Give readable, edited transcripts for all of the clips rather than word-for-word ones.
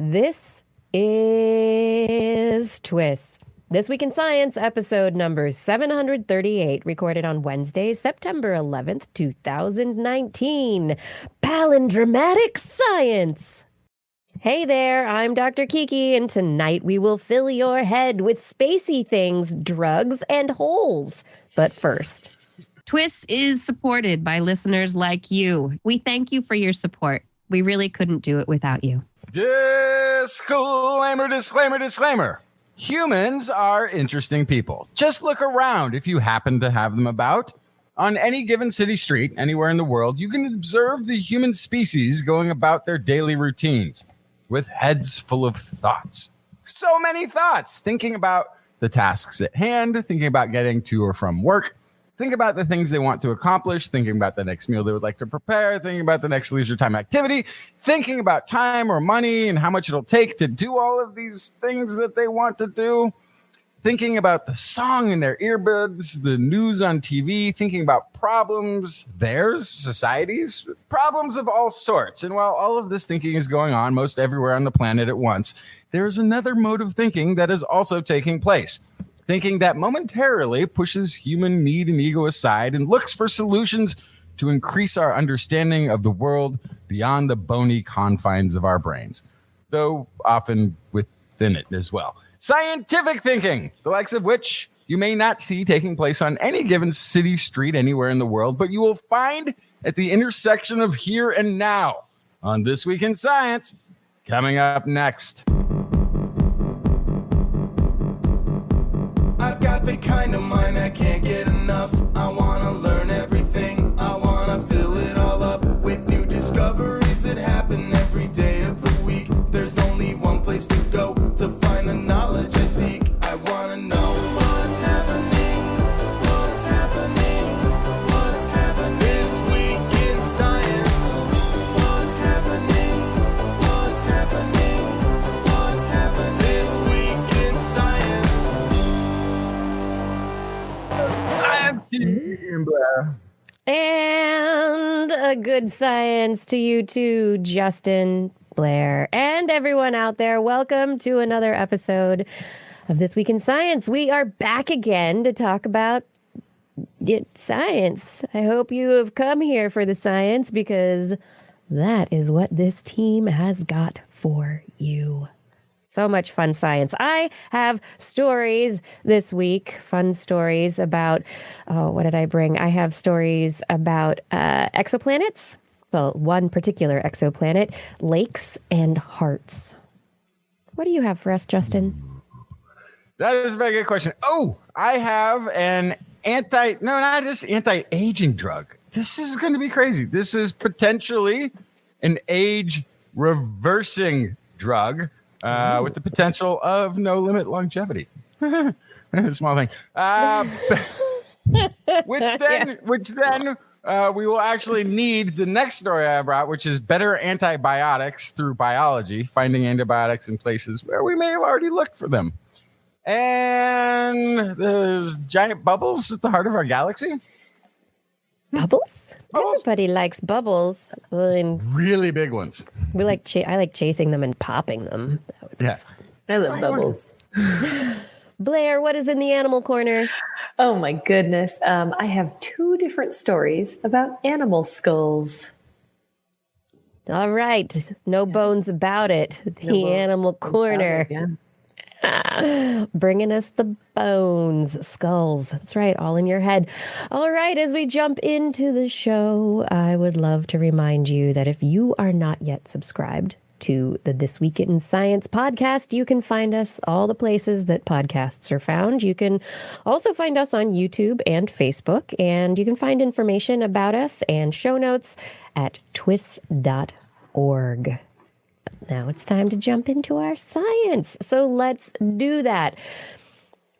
This is TWIS. This Week in Science, episode number 738, recorded on Wednesday, September 11th, 2019. Palindromatic Science. Hey there, I'm Dr. Kiki, and tonight we will fill your head with spacey things, drugs, and holes. But first, TWIS is supported by listeners like you. We thank you for your support. We really couldn't do it without you. Disclaimer, disclaimer, disclaimer. Humans are interesting people. Just look around if you happen to have them about. On any given city street, anywhere in the world, you can observe the human species going about their daily routines with heads full of thoughts. So many thoughts, thinking about the tasks at hand, thinking about getting to or from work, thinking about the things they want to accomplish, thinking about the next meal they would like to prepare, thinking about the next leisure time activity, thinking about time or money and how much it'll take to do all of these things that they want to do, thinking about the song in their earbuds, the news on TV, thinking about problems, theirs, society's, problems of all sorts. And while all of this thinking is going on most everywhere on the planet at once, there is another mode of thinking that is also taking place. Thinking that momentarily pushes human need and ego aside and looks for solutions to increase our understanding of the world beyond the bony confines of our brains, though often within it as well. Scientific thinking, the likes of which you may not see taking place on any given city street anywhere in the world, but you will find at the intersection of here and now on This Week in Science, coming up next. I've got the kind of mind that can't get enough. I want to learn everything. I want to fill it all up with new discoveries that happen every day of the week. There's only one place to go to find the knowledge I seek. I want to know what's happening. What's happening? What's happening this week in science? What's happening? What's happening? What's happening this week in science? and a good science to you too, Justin, Blair, and everyone out there. Welcome to another episode of This Week in Science. We are back again to talk about science. I hope you have come here for the science because that is what this team has got for you. So much fun science. I have stories this week, fun stories about, what did I bring? I have stories about exoplanets. Well, one particular exoplanet, lakes and hearts. What do you have for us, Justin? That is a very good question. Oh, I have an not just anti-aging drug. This is going to be crazy. This is potentially an age-reversing drug. With the potential of no limit longevity. Small thing. Which then we will actually need the next story I brought, which is better antibiotics through biology, finding antibiotics in places where we may have already looked for them. And there's giant bubbles at the heart of our galaxy. Bubbles? Everybody likes bubbles. Really big ones. I like chasing them and popping them. Yeah. I love bubbles. Blair, what is in the animal corner? Oh my goodness. I have two different stories about animal skulls. All right. No bones about it. The animal corner. Bringing us the bones, skulls. That's right, all in your head. All right, as we jump into the show, I would love to remind you that if you are not yet subscribed to the This Week in Science podcast, you can find us all the places that podcasts are found. You can also find us on YouTube and Facebook, and you can find information about us and show notes at TWIS.org. Now it's time to jump into our science. So let's do that.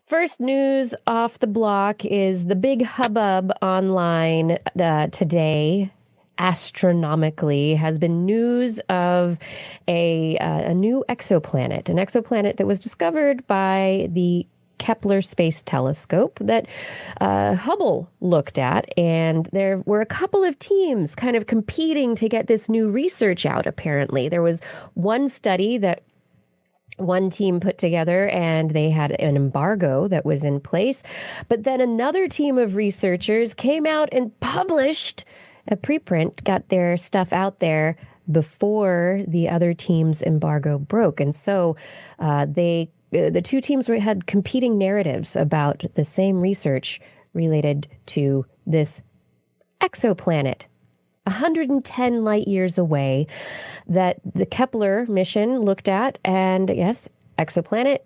First news off the block is the big hubbub online today, astronomically, has been news of a new exoplanet, an exoplanet that was discovered by the Kepler Space Telescope that Hubble looked at. And there were a couple of teams kind of competing to get this new research out, apparently. There was one study that one team put together, and they had an embargo that was in place. But then another team of researchers came out and published a preprint, got their stuff out there before the other team's embargo broke. And so the two teams had competing narratives about the same research related to this exoplanet 110 light years away that the Kepler mission looked at. And yes, exoplanet,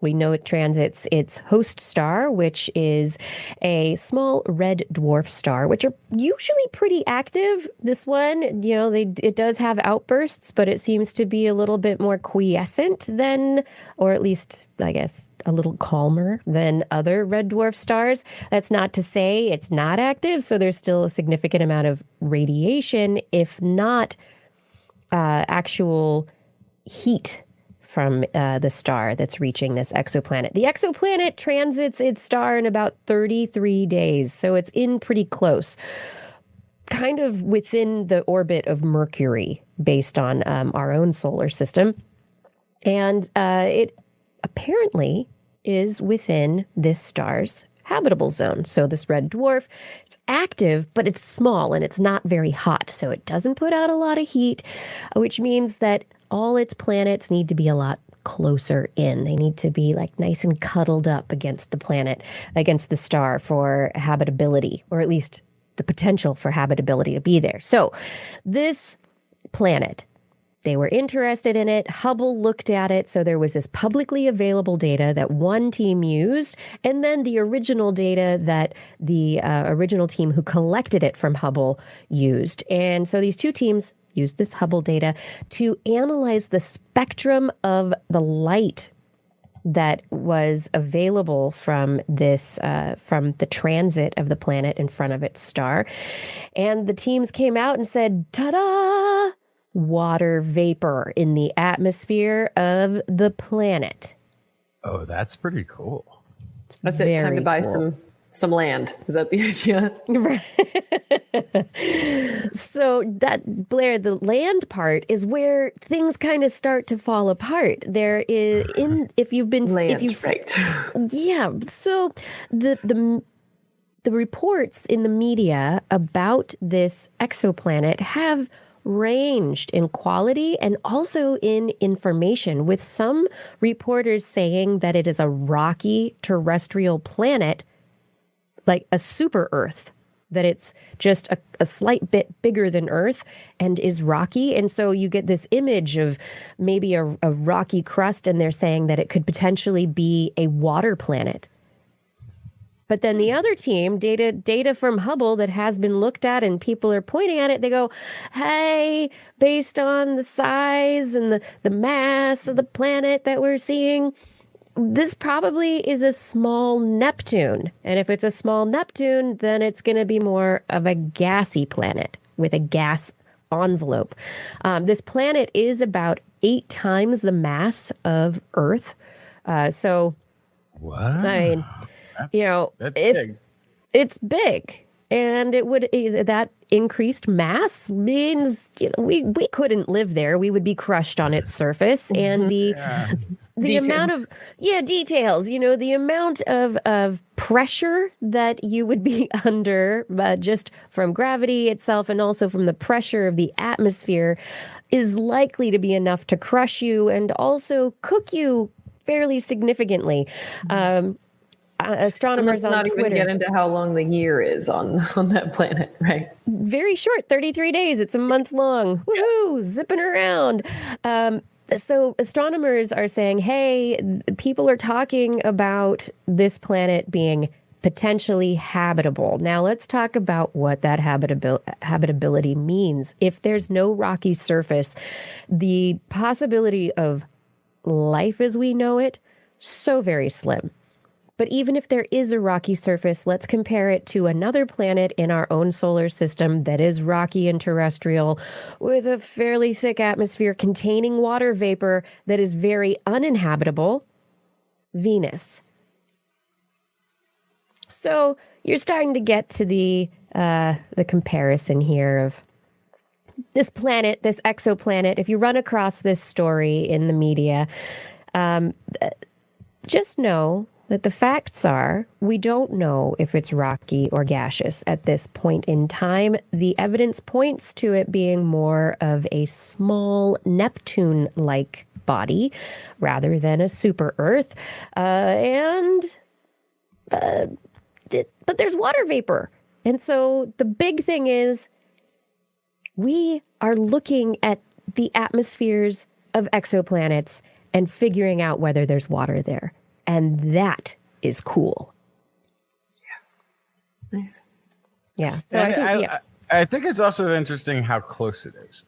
we know it transits its host star, which is a small red dwarf star, which are usually pretty active. This one, it does have outbursts, but it seems to be a little bit more quiescent than, or at least, I guess, a little calmer than other red dwarf stars. That's not to say it's not active. So there's still a significant amount of radiation, if not actual heat from the star that's reaching this exoplanet. The exoplanet transits its star in about 33 days, so it's in pretty close, kind of within the orbit of Mercury based on our own solar system. And it apparently is within this star's habitable zone. So this red dwarf, it's active, but it's small and it's not very hot. So it doesn't put out a lot of heat, which means that all its planets need to be a lot closer in. They need to be like nice and cuddled up against the planet, against the star for habitability, or at least the potential for habitability to be there. So this planet, they were interested in it. Hubble looked at it. So there was this publicly available data that one team used, and then the original data that the original team who collected it from Hubble used. And so these two teams used this Hubble data to analyze the spectrum of the light that was available from this, from the transit of the planet in front of its star. And the teams came out and said, ta-da! Water vapor in the atmosphere of the planet. Oh, that's pretty cool. That's it. Time to buy some land. Is that the idea? So that, Blair, the land part is where things kind of start to fall apart. There is if you've right. Yeah. So the reports in the media about this exoplanet have ranged in quality and also in information, with some reporters saying that it is a rocky terrestrial planet, like a super Earth, that it's just a slight bit bigger than Earth and is rocky. And so you get this image of maybe a rocky crust, and they're saying that it could potentially be a water planet. But then the other team, data from Hubble that has been looked at and people are pointing at it, they go, hey, based on the size and the mass of the planet that we're seeing, this probably is a small Neptune. And if it's a small Neptune, then it's going to be more of a gassy planet with a gas envelope. This planet is about 8 times the mass of Earth. So, what? I mean, That's big. It's big, and that increased mass means we couldn't live there. We would be crushed on its surface, and the amount of details. The amount of pressure that you would be under, just from gravity itself, and also from the pressure of the atmosphere, is likely to be enough to crush you and also cook you fairly significantly. Astronomers on Twitter. Let's not even get into how long the year is on that planet, right? Very short, 33 days. It's a month long. Woohoo! Zipping around. So astronomers are saying, hey, people are talking about this planet being potentially habitable. Now let's talk about what that habitability means. If there's no rocky surface, the possibility of life as we know it, so very slim. But even if there is a rocky surface, let's compare it to another planet in our own solar system that is rocky and terrestrial, with a fairly thick atmosphere containing water vapor that is very uninhabitable, Venus. So you're starting to get to the comparison here of this planet, this exoplanet. If you run across this story in the media, Just know that the facts are we don't know if it's rocky or gaseous at this point in time. The evidence points to it being more of a small Neptune-like body rather than a super Earth. But there's water vapor. And so the big thing is we are looking at the atmospheres of exoplanets and figuring out whether there's water there. And that is cool. Yeah. Nice. Yeah. So I think it's also interesting how close it is.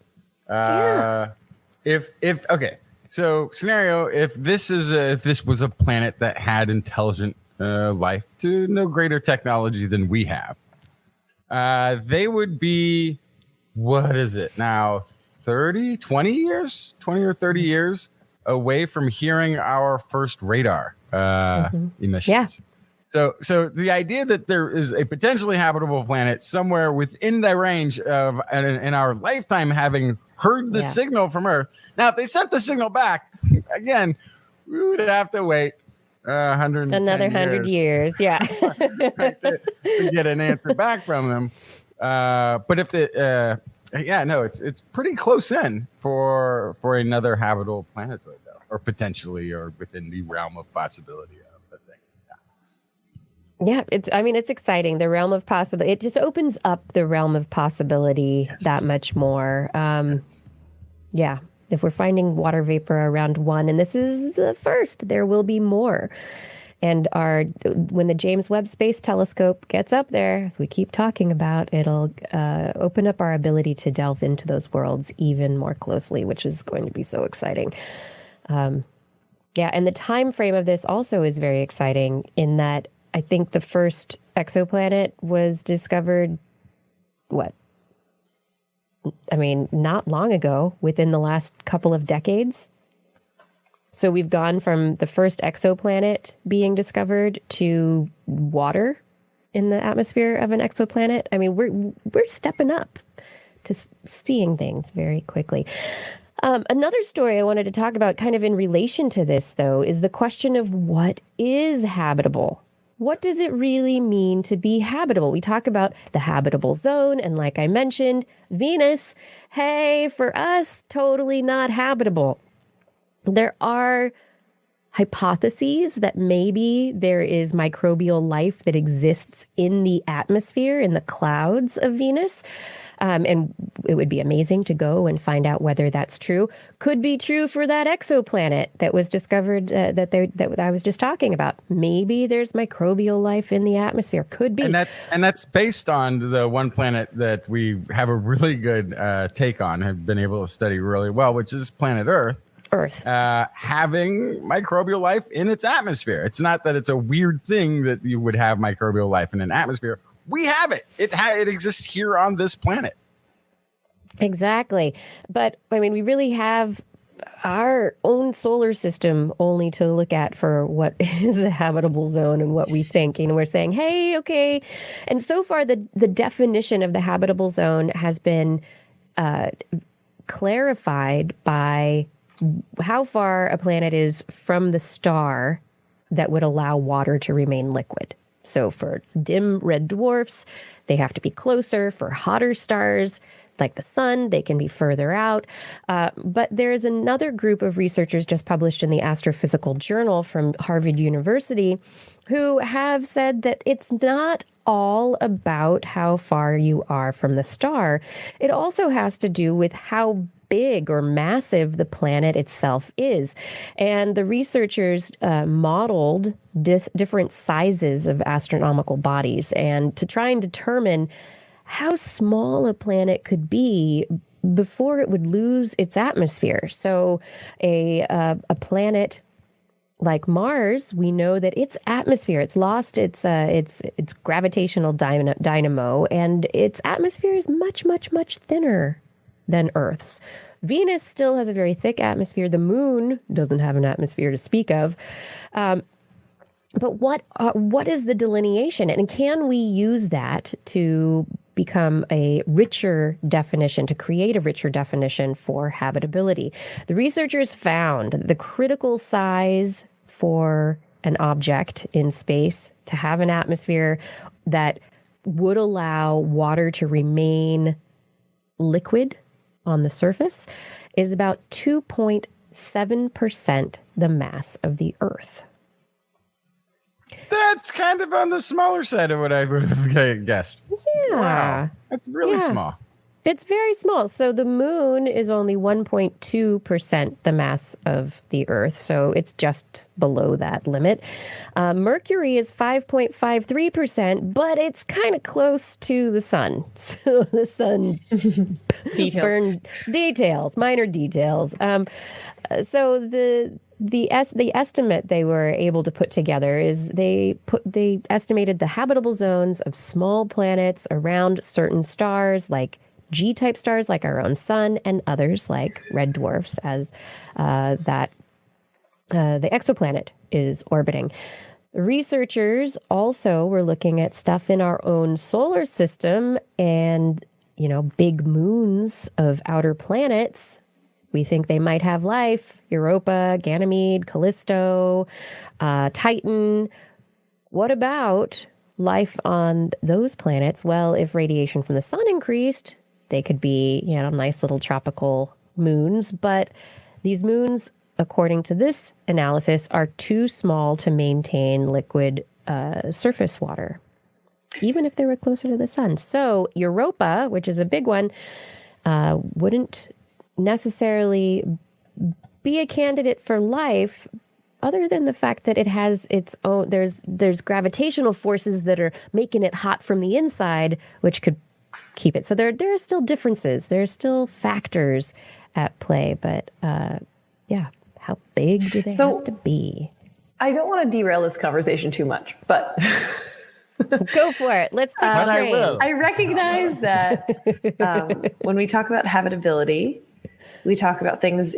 Okay. So scenario, if this was a planet that had intelligent life to no greater technology than we have, they would be, what is it now, 20 or 30 years away from hearing our first radar emissions. Yeah. So the idea that there is a potentially habitable planet somewhere within the range of in our lifetime having heard the signal from Earth. Now, if they sent the signal back, again, we would have to wait another 100 years. Yeah. to get an answer back from them. But if it's pretty close in for another habitable planetoid, though, or potentially, or within the realm of possibility of the thing. Yeah, it's exciting. The realm of possibility. It just opens up the realm of possibility that much more. Yeah. If we're finding water vapor around 1, and this is the first, there will be more. And when the James Webb Space Telescope gets up there, as we keep talking about, it'll open up our ability to delve into those worlds even more closely, which is going to be so exciting. And the time frame of this also is very exciting in that I think the first exoplanet was discovered, not long ago, within the last couple of decades. So we've gone from the first exoplanet being discovered to water in the atmosphere of an exoplanet. I mean, we're stepping up to seeing things very quickly. Another story I wanted to talk about kind of in relation to this, though, is the question of what is habitable? What does it really mean to be habitable? We talk about the habitable zone, and like I mentioned, Venus, hey, for us, totally not habitable. There are hypotheses that maybe there is microbial life that exists in the atmosphere, in the clouds of Venus. And it would be amazing to go and find out whether that's true. Could be true for that exoplanet that was discovered that I was just talking about. Maybe there's microbial life in the atmosphere. Could be. And that's based on the one planet that we have a really good take on, have been able to study really well, which is planet Earth. Having microbial life in its atmosphere. It's not that it's a weird thing that you would have microbial life in an atmosphere. We have it. It exists here on this planet. Exactly. But I mean, we really have our own solar system only to look at for what is a habitable zone and what we think. And we're saying, hey, okay. And so far, the definition of the habitable zone has been clarified by how far a planet is from the star that would allow water to remain liquid. So for dim red dwarfs, they have to be closer. For hotter stars, like the sun, they can be further out. But there's another group of researchers just published in the Astrophysical Journal from Harvard University who have said that it's not all about how far you are from the star. It also has to do with how big or massive the planet itself is. And the researchers modeled different sizes of astronomical bodies and to try and determine how small a planet could be before it would lose its atmosphere. So a planet like Mars, we know that its atmosphere, it's lost its gravitational dynamo, and its atmosphere is much, much, much thinner than Earth's. Venus still has a very thick atmosphere. The moon doesn't have an atmosphere to speak of. But what is the delineation? And can we use that to become a richer definition, to create a richer definition for habitability. The researchers found the critical size for an object in space to have an atmosphere that would allow water to remain liquid on the surface is about 2.7% the mass of the Earth. That's kind of on the smaller side of what I would have guessed. Yeah. Wow. That's really small. It's very small. So the moon is only 1.2% the mass of the Earth. So it's just below that limit. Mercury is 5.53%, but it's kind of close to the sun. So the sun minor details. So the estimate they were able to put together is they estimated the habitable zones of small planets around certain stars like G-type stars like our own sun and others like red dwarfs as the exoplanet is orbiting. Researchers also were looking at stuff in our own solar system and, big moons of outer planets. We think they might have life. Europa, Ganymede, Callisto, Titan. What about life on those planets? Well, if radiation from the sun increased, they could be, nice little tropical moons. But these moons, according to this analysis, are too small to maintain liquid surface water, even if they were closer to the sun. So Europa, which is a big one, wouldn't necessarily be a candidate for life, other than the fact that it has its own, there's gravitational forces that are making it hot from the inside, which could keep it. So there are still differences. There are still factors at play, but how big do they have to be? I don't want to derail this conversation too much, but go for it. Let's take a train. I recognize that when we talk about habitability, we talk about things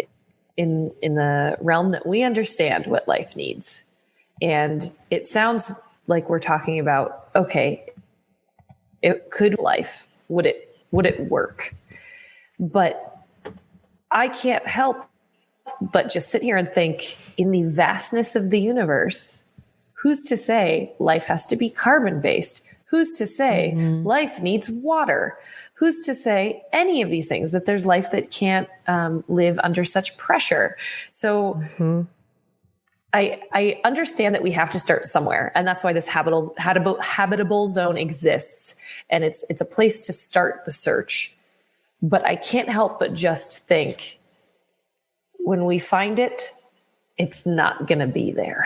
in the realm that we understand what life needs. And it sounds like we're talking about, okay, it could life. Would it work? But I can't help but just sit here and think, in the vastness of the universe, who's to say life has to be carbon-based? Who's to say life needs water? Who's to say any of these things, that there's life that can't live under such pressure? So I understand that we have to start somewhere. And that's why this habitable zone exists. And it's a place to start the search. But I can't help but just think, when we find it, it's not going to be there.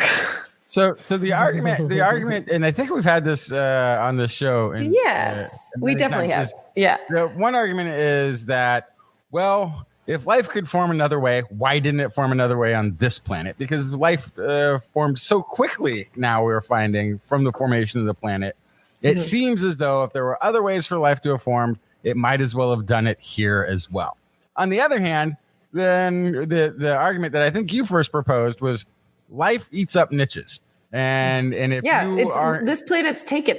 So the argument, and I think we've had this on this show. Yes, we definitely have. Yeah. One argument is that, well, if life could form another way, why didn't it form another way on this planet? Because life formed so quickly now, we're finding, from the formation of the planet. It seems as though if there were other ways for life to have formed, it might as well have done it here as well. On the other hand, then the argument that I think you first proposed was life eats up niches. And if this planet's taken.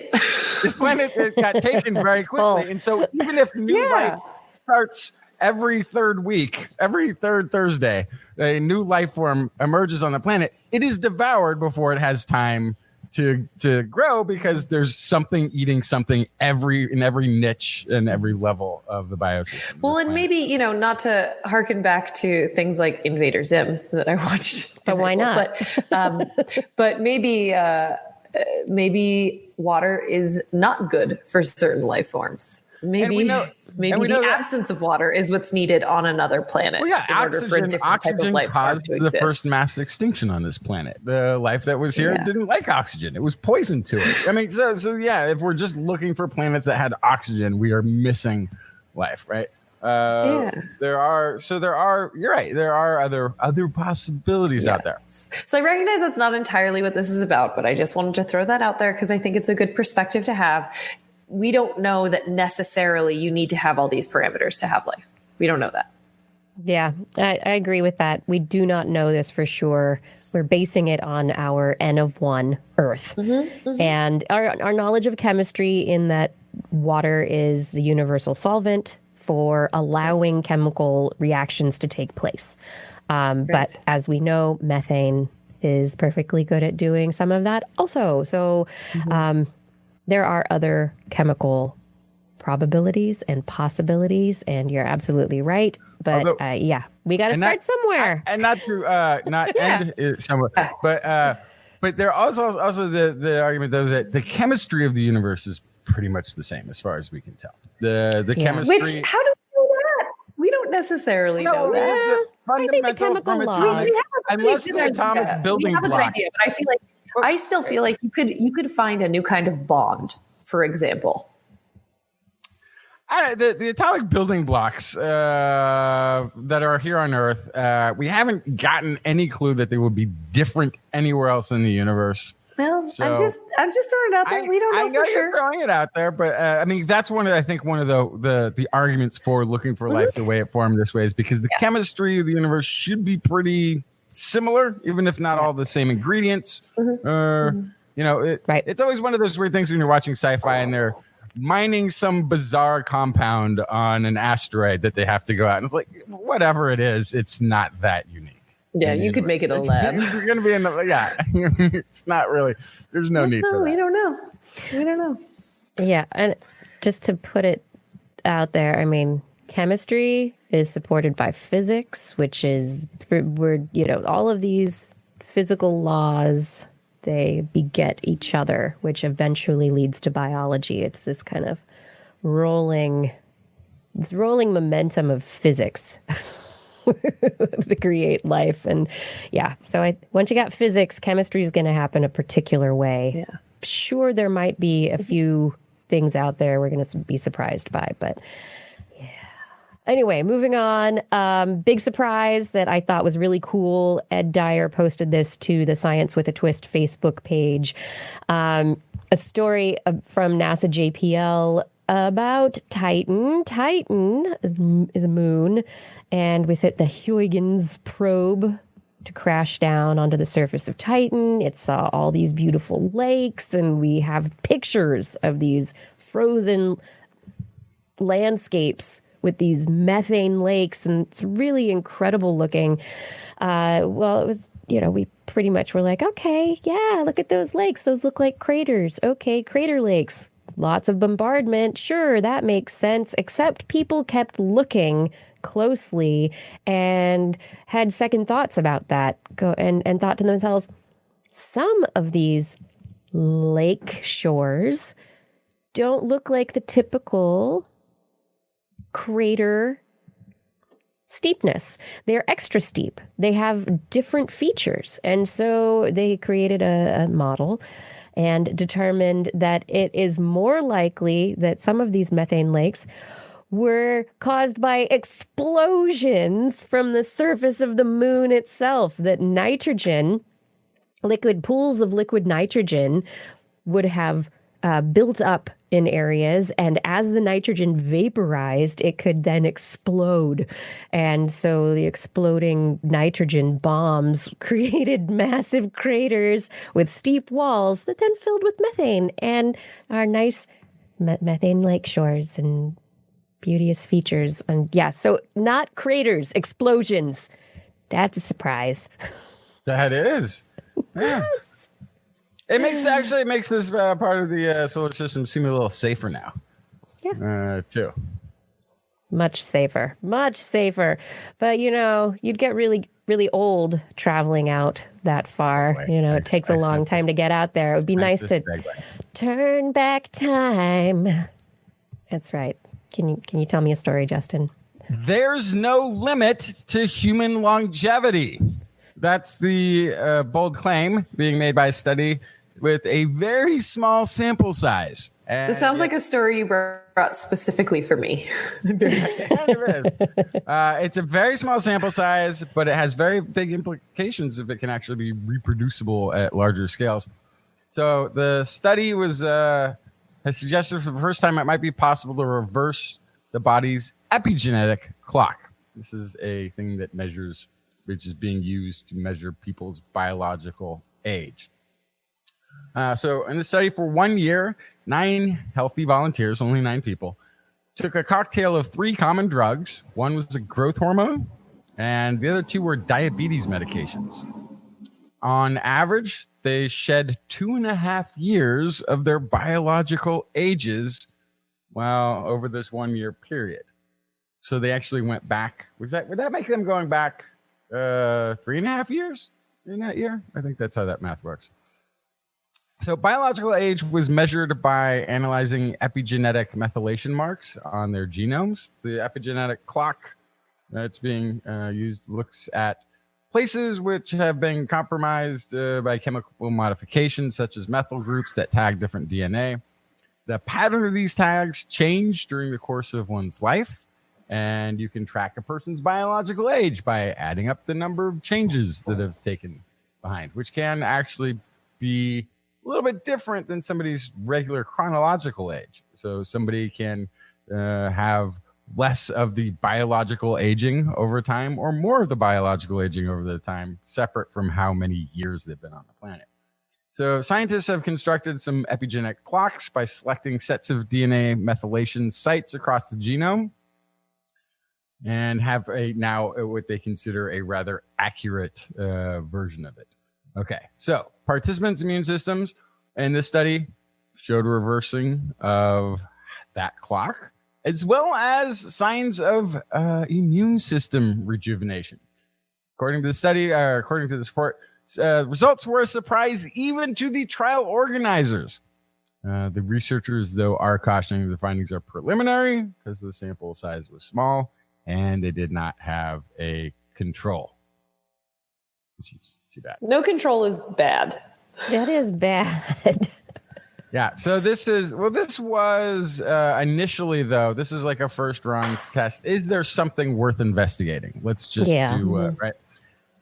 This planet got taken very quickly. And so even if new life starts every third week, every third Thursday, a new life form emerges on the planet, it is devoured before it has time to grow, because there's something eating something in every niche and every level of the biosystem. Well, and maybe, not to harken back to things like Invader Zim that I watched. But why not? But maybe water is not good for certain life forms. Maybe the absence of water is what's needed on another planet. Well, yeah, in order for a different type of life form to exist. The first mass extinction on this planet. The life that was here didn't like oxygen. It was poison to it. I mean, so yeah, if we're just looking for planets that had oxygen, we are missing life, right? There are. You're right. There are other possibilities out there. So I recognize that's not entirely what this is about, but I just wanted to throw that out there because I think it's a good perspective to have. We don't know that necessarily you need to have all these parameters to have life. We don't know that. Yeah, I agree with that. We do not know this for sure. We're basing it on our N of 1 Earth. And our knowledge of chemistry in that water is the universal solvent for allowing chemical reactions to take place. But as we know, methane is perfectly good at doing some of that also. So there are other chemical probabilities and possibilities, and you're absolutely right. But we got to start somewhere. And not to not end it somewhere, but there also the argument though that the chemistry of the universe is pretty much the same as far as we can tell. The chemistry. Which how do we know that? We don't necessarily know that. Just the I think the chemical laws. Unless the atomic building we have a good blocks. idea, but I still feel like you could find a new kind of bond, for example. The atomic building blocks that are here on Earth, we haven't gotten any clue that they would be different anywhere else in the universe. Well, So, I'm just throwing it out there. We don't know I know for you're sure. throwing it out there, but I mean that's one of the arguments for looking for life the way it formed this way is because the chemistry of the universe should be pretty similar, even if not all the same ingredients. It's always one of those weird things when you're watching sci-fi and they're mining some bizarre compound on an asteroid that they have to go out and it's like whatever it is, it's not that unique. Yeah, you could make it a lab. You're going to be in it's not really. There's no need for that. We don't know. We don't know. Yeah, and just to put it out there, I mean, chemistry is supported by physics, which is all of these physical laws, they beget each other, which eventually leads to biology. It's this kind of rolling momentum of physics to create life. And so once you got physics, chemistry is going to happen a particular way. Yeah. Sure, there might be a few things out there we're going to be surprised by, but anyway, moving on. Big surprise that I thought was really cool. Ed Dyer posted this to the Science with a Twist Facebook page. A story from NASA JPL about Titan. Titan is a moon, and we set the Huygens probe to crash down onto the surface of Titan. It saw all these beautiful lakes, and we have pictures of these frozen landscapes with these methane lakes, and it's really incredible looking. It was, we pretty much were like, okay, yeah, look at those lakes. Those look like craters. Okay, crater lakes. Lots of bombardment. Sure, that makes sense, except people kept looking closely and had second thoughts about that and thought to themselves, some of these lake shores don't look like the typical crater steepness. They're extra steep. They have different features. And so they created a model and determined that it is more likely that some of these methane lakes were caused by explosions from the surface of the moon itself, that nitrogen, pools of liquid nitrogen would have built up in areas, and as the nitrogen vaporized, it could then explode. And so the exploding nitrogen bombs created massive craters with steep walls that then filled with methane and our nice methane lake shores and beauteous features. And so not craters, explosions. That's a surprise. That is. Yeah. It makes this part of the solar system seem a little safer now. Yeah. Too. Much safer. But you'd get really, really old traveling out that far. It takes a long time to get out there. It would be nice to turn back time. That's right. Can you tell me a story, Justin? There's no limit to human longevity. That's the bold claim being made by a study with a very small sample size. This sounds like a story you brought specifically for me. It's a very small sample size, but it has very big implications if it can actually be reproducible at larger scales. So the study has suggested for the first time it might be possible to reverse the body's epigenetic clock. This is a thing that measures, which is being used to measure people's biological age. So in the study for 1 year, 9 healthy volunteers, only 9 people, took a cocktail of 3 common drugs. One was a growth hormone, and the other 2 were diabetes medications. On average, they shed 2.5 years of their biological ages over this 1 year period. So they actually went back. Would that make them going back 3.5 years in that year? I think that's how that math works. So biological age was measured by analyzing epigenetic methylation marks on their genomes. The epigenetic clock that's being used looks at places which have been compromised by chemical modifications, such as methyl groups that tag different DNA. The pattern of these tags change during the course of one's life, and you can track a person's biological age by adding up the number of changes that have taken behind, which can actually be a little bit different than somebody's regular chronological age. So somebody can have less of the biological aging over time or more of the biological aging over the time, separate from how many years they've been on the planet. So scientists have constructed some epigenetic clocks by selecting sets of DNA methylation sites across the genome and have now what they consider a rather accurate version of it. Okay, so participants' immune systems in this study showed reversing of that clock, as well as signs of immune system rejuvenation. According to the study, according to this report, results were a surprise even to the trial organizers. The researchers, though, are cautioning the findings are preliminary because the sample size was small and they did not have a control. Which is too bad. No control is bad. That is bad. Yeah, so this was initially, though, this is like a first run test. Is there something worth investigating? Let's just do, right?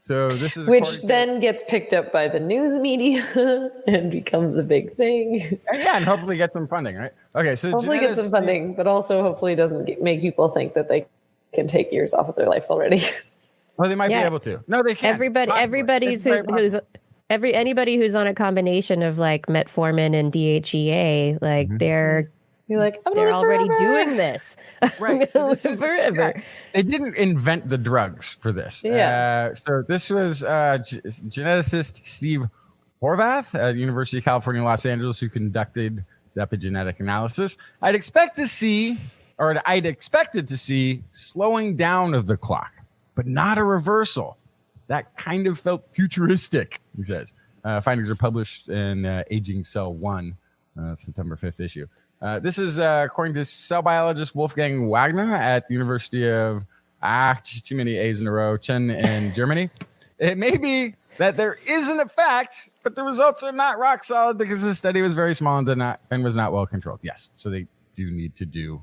So this is which then gets picked up by the news media and becomes a big thing. And hopefully get some funding, right? Okay, so hopefully get some funding, but also hopefully doesn't make people think that they can take years off of their life already. Well, they might be able to. No, they can't. Anybody who's on a combination of like metformin and DHEA, like they're already doing this. Right. So this is forever. Yeah, they didn't invent the drugs for this. Yeah. So this was geneticist Steve Horvath at the University of California, Los Angeles, who conducted the epigenetic analysis. I'd expected to see slowing down of the clock, but not a reversal. That kind of felt futuristic, he says. Findings are published in Aging Cell 1, September 5th issue. This is according to cell biologist Wolfgang Wagner at the University of, too many A's in a row, Chen in Germany. It may be that there is an effect, but the results are not rock solid because the study was very small and was not well controlled. Yes, so they do need to do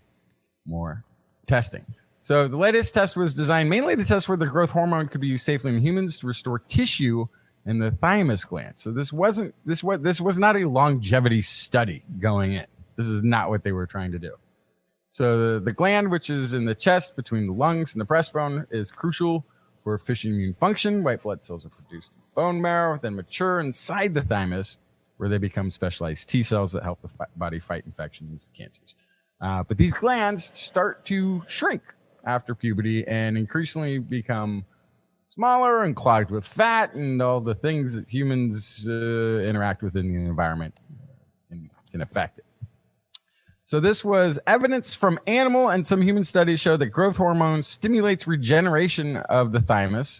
more testing. So the latest test was designed mainly to test whether growth hormone could be used safely in humans to restore tissue in the thymus gland. So this was not a longevity study going in. This is not what they were trying to do. So the gland, which is in the chest between the lungs and the breastbone, is crucial for efficient immune function. White blood cells are produced in bone marrow, then mature inside the thymus, where they become specialized T cells that help the body fight infections and cancers. But these glands start to shrink after puberty and increasingly become smaller and clogged with fat and all the things that humans interact with in the environment can affect it. So this was evidence from animal and some human studies show that growth hormone stimulates regeneration of the thymus,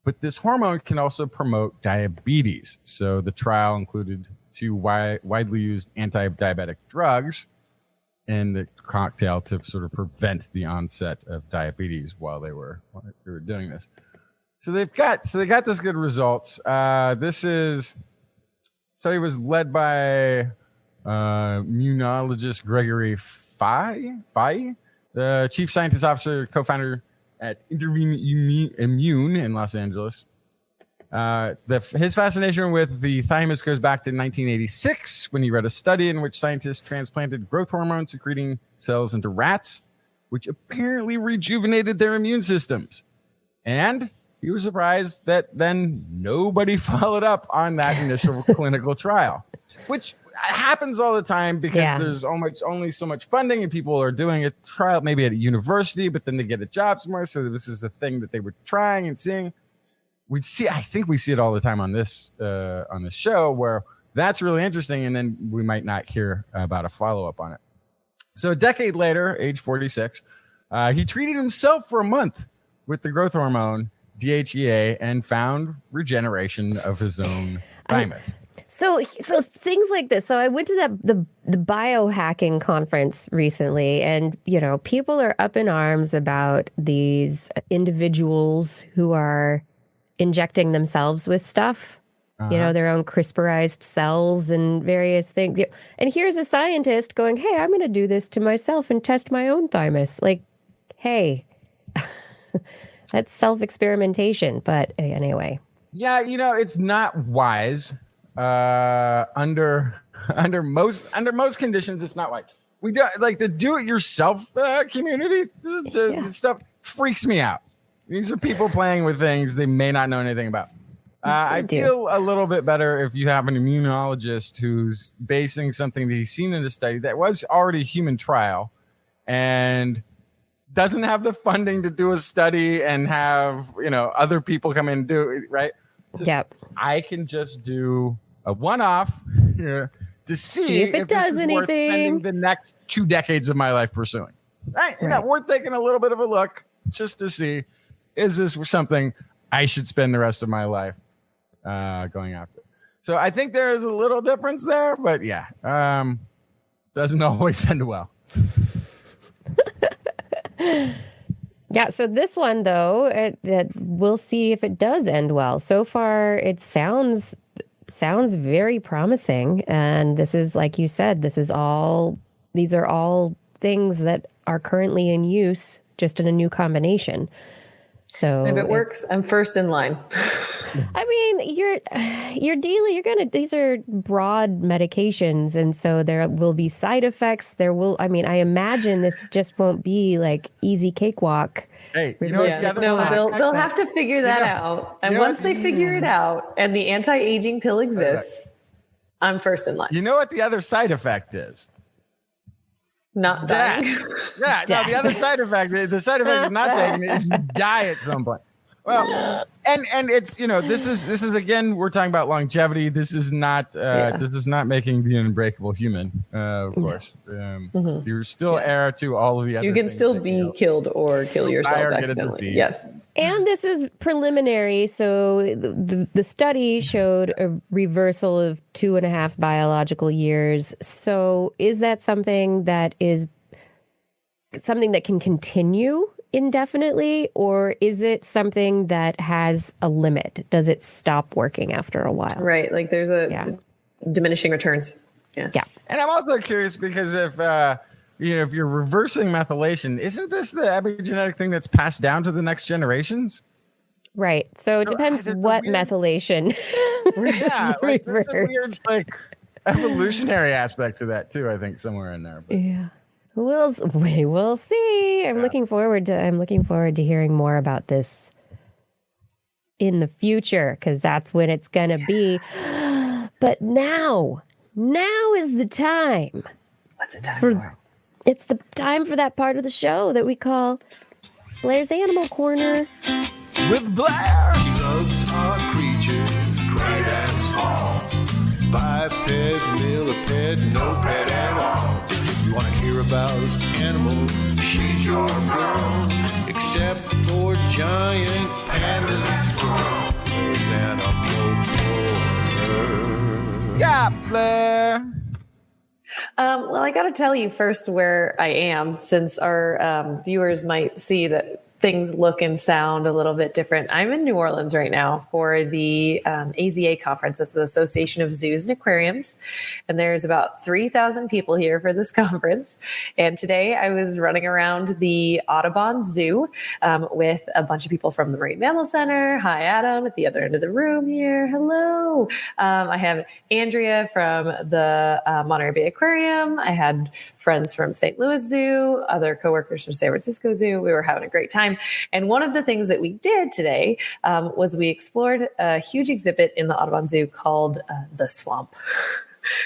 but this hormone can also promote diabetes. So the trial included 2 widely used anti-diabetic drugs in the cocktail to sort of prevent the onset of diabetes while they were doing this. So they got this good results. This study was led by immunologist Gregory Fay, the chief scientist officer, co-founder at Intervene Immune in Los Angeles. His fascination with the thymus goes back to 1986 when he read a study in which scientists transplanted growth hormone secreting cells into rats, which apparently rejuvenated their immune systems. And he was surprised that then nobody followed up on that initial clinical trial. which happens all the time because there's only so much funding and people are doing a trial maybe at a university, but then they get a job somewhere. So this is the thing that they were trying and seeing. I think we see it all the time on this show where that's really interesting, and then we might not hear about a follow-up on it. So a decade later, age 46, he treated himself for a month with the growth hormone DHEA and found regeneration of his own thymus. So things like this. So I went to the biohacking conference recently, and people are up in arms about these individuals who are injecting themselves with stuff, their own CRISPRized cells and various things. And here's a scientist going, "Hey, I'm going to do this to myself and test my own thymus." Like, hey, that's self-experimentation. But anyway. Yeah, it's not wise. Under most conditions, it's not wise. We don't like the do-it-yourself community. This stuff freaks me out. These are people playing with things they may not know anything about. I feel a little bit better if you have an immunologist who's basing something that he's seen in a study that was already a human trial and doesn't have the funding to do a study and have, other people come in and do it, right? Yep. I can just do a one-off to see if it does anything. Worth spending the next 2 decades of my life pursuing. Right? Worth taking a little bit of a look just to see, is this something I should spend the rest of my life going after? So I think there is a little difference there, but doesn't always end well. Yeah, so this one, though, we'll see if it does end well. So far, it sounds very promising. And this is, like you said, these are all things that are currently in use, just in a new combination. So if it works, I'm first in line. I mean, these are broad medications, and so there will be side effects. I imagine this just won't be like easy cakewalk. Hey, they'll have to figure that out. And once they figure it out and the anti-aging pill exists, I'm first in line. You know what the other side effect is? Not dying. Yeah, no, the other side effect, the side effect of not taking it is you die at some point. Well, and it's, this is again, we're talking about longevity. This is not making the unbreakable human, of course. You're still heir to all of the other You can things still be killed or kill yourself accidentally. Yes. And this is preliminary. So the study showed a reversal of 2.5 biological years. So is that something that can continue indefinitely, or is it something that has a limit? Does it stop working after a while? Right. Like there's diminishing returns. Yeah. And I'm also curious because if you're reversing methylation, isn't this the epigenetic thing that's passed down to the next generations? Right. So it depends what methylation. Yeah, there's a weird evolutionary aspect to that too. I think somewhere in there. But. Yeah. We will see. I'm looking forward to hearing more about this in the future, because that's when it's gonna be. But now is the time. What's the time for? It's the time for that part of the show that we call Blair's Animal Corner. With Blair. She loves our creatures, great and small. Biped, millipede, no pet at all. You want to hear about animals? She's your girl. Except for giant pandas and squirrels. There's Animal Corner. Yeah, Blair. Well, I got to tell you first where I am, since our viewers might see that things look and sound a little bit different. I'm in New Orleans right now for the AZA conference. That's the Association of Zoos and Aquariums. And there's about 3,000 people here for this conference. And today I was running around the Audubon Zoo with a bunch of people from the Marine Mammal Center. Hi, Adam, at the other end of the room here. Hello. I have Andrea from the Monterey Bay Aquarium. I had friends from St. Louis Zoo, other coworkers from San Francisco Zoo. We were having a great time. And one of the things that we did today was we explored a huge exhibit in the Audubon Zoo called The Swamp.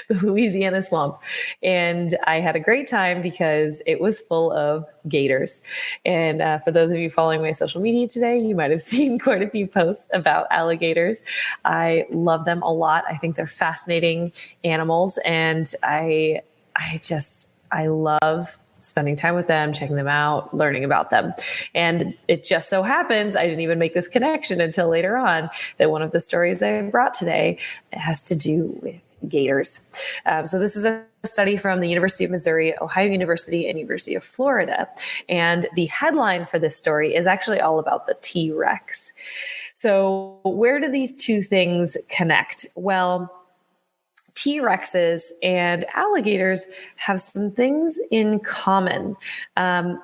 the Louisiana swamp. And I had a great time because it was full of gators. And for those of you following my social media today, you might have seen quite a few posts about alligators. I love them a lot. I think they're fascinating animals. And I love spending time with them, checking them out, learning about them. And it just so happens, I didn't even make this connection until later on, that one of the stories I brought today has to do with gators. So this is a study from the University of Missouri, Ohio University, and University of Florida. And the headline for this story is actually all about the T-Rex. So where do these two things connect? Well, T-Rexes and alligators have some things in common.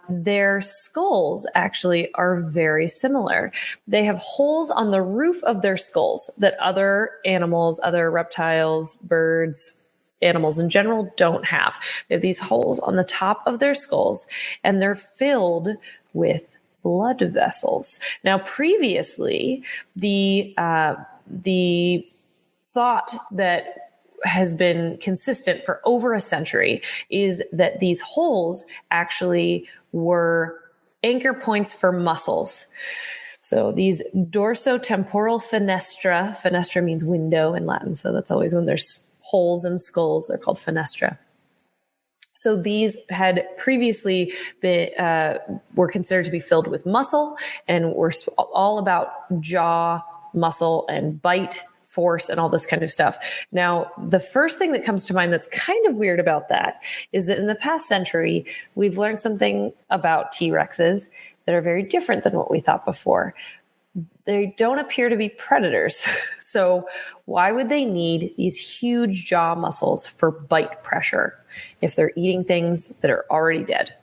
Their skulls actually are very similar. They have holes on the roof of their skulls that other animals, other reptiles, birds, animals in general don't have. They have these holes on the top of their skulls, and they're filled with blood vessels. Now, previously, the thought that has been consistent for over a century is that these holes actually were anchor points for muscles. So these dorsotemporal fenestra means window in Latin. So that's always when there's holes in skulls, they're called fenestra. So these had previously been, were considered to be filled with muscle and were all about jaw, muscle, and bite force and all this kind of stuff. Now, the first thing that comes to mind that's kind of weird about that is that in the past century, we've learned something about T-Rexes that are very different than what we thought before. They don't appear to be predators. So why would they need these huge jaw muscles for bite pressure if they're eating things that are already dead?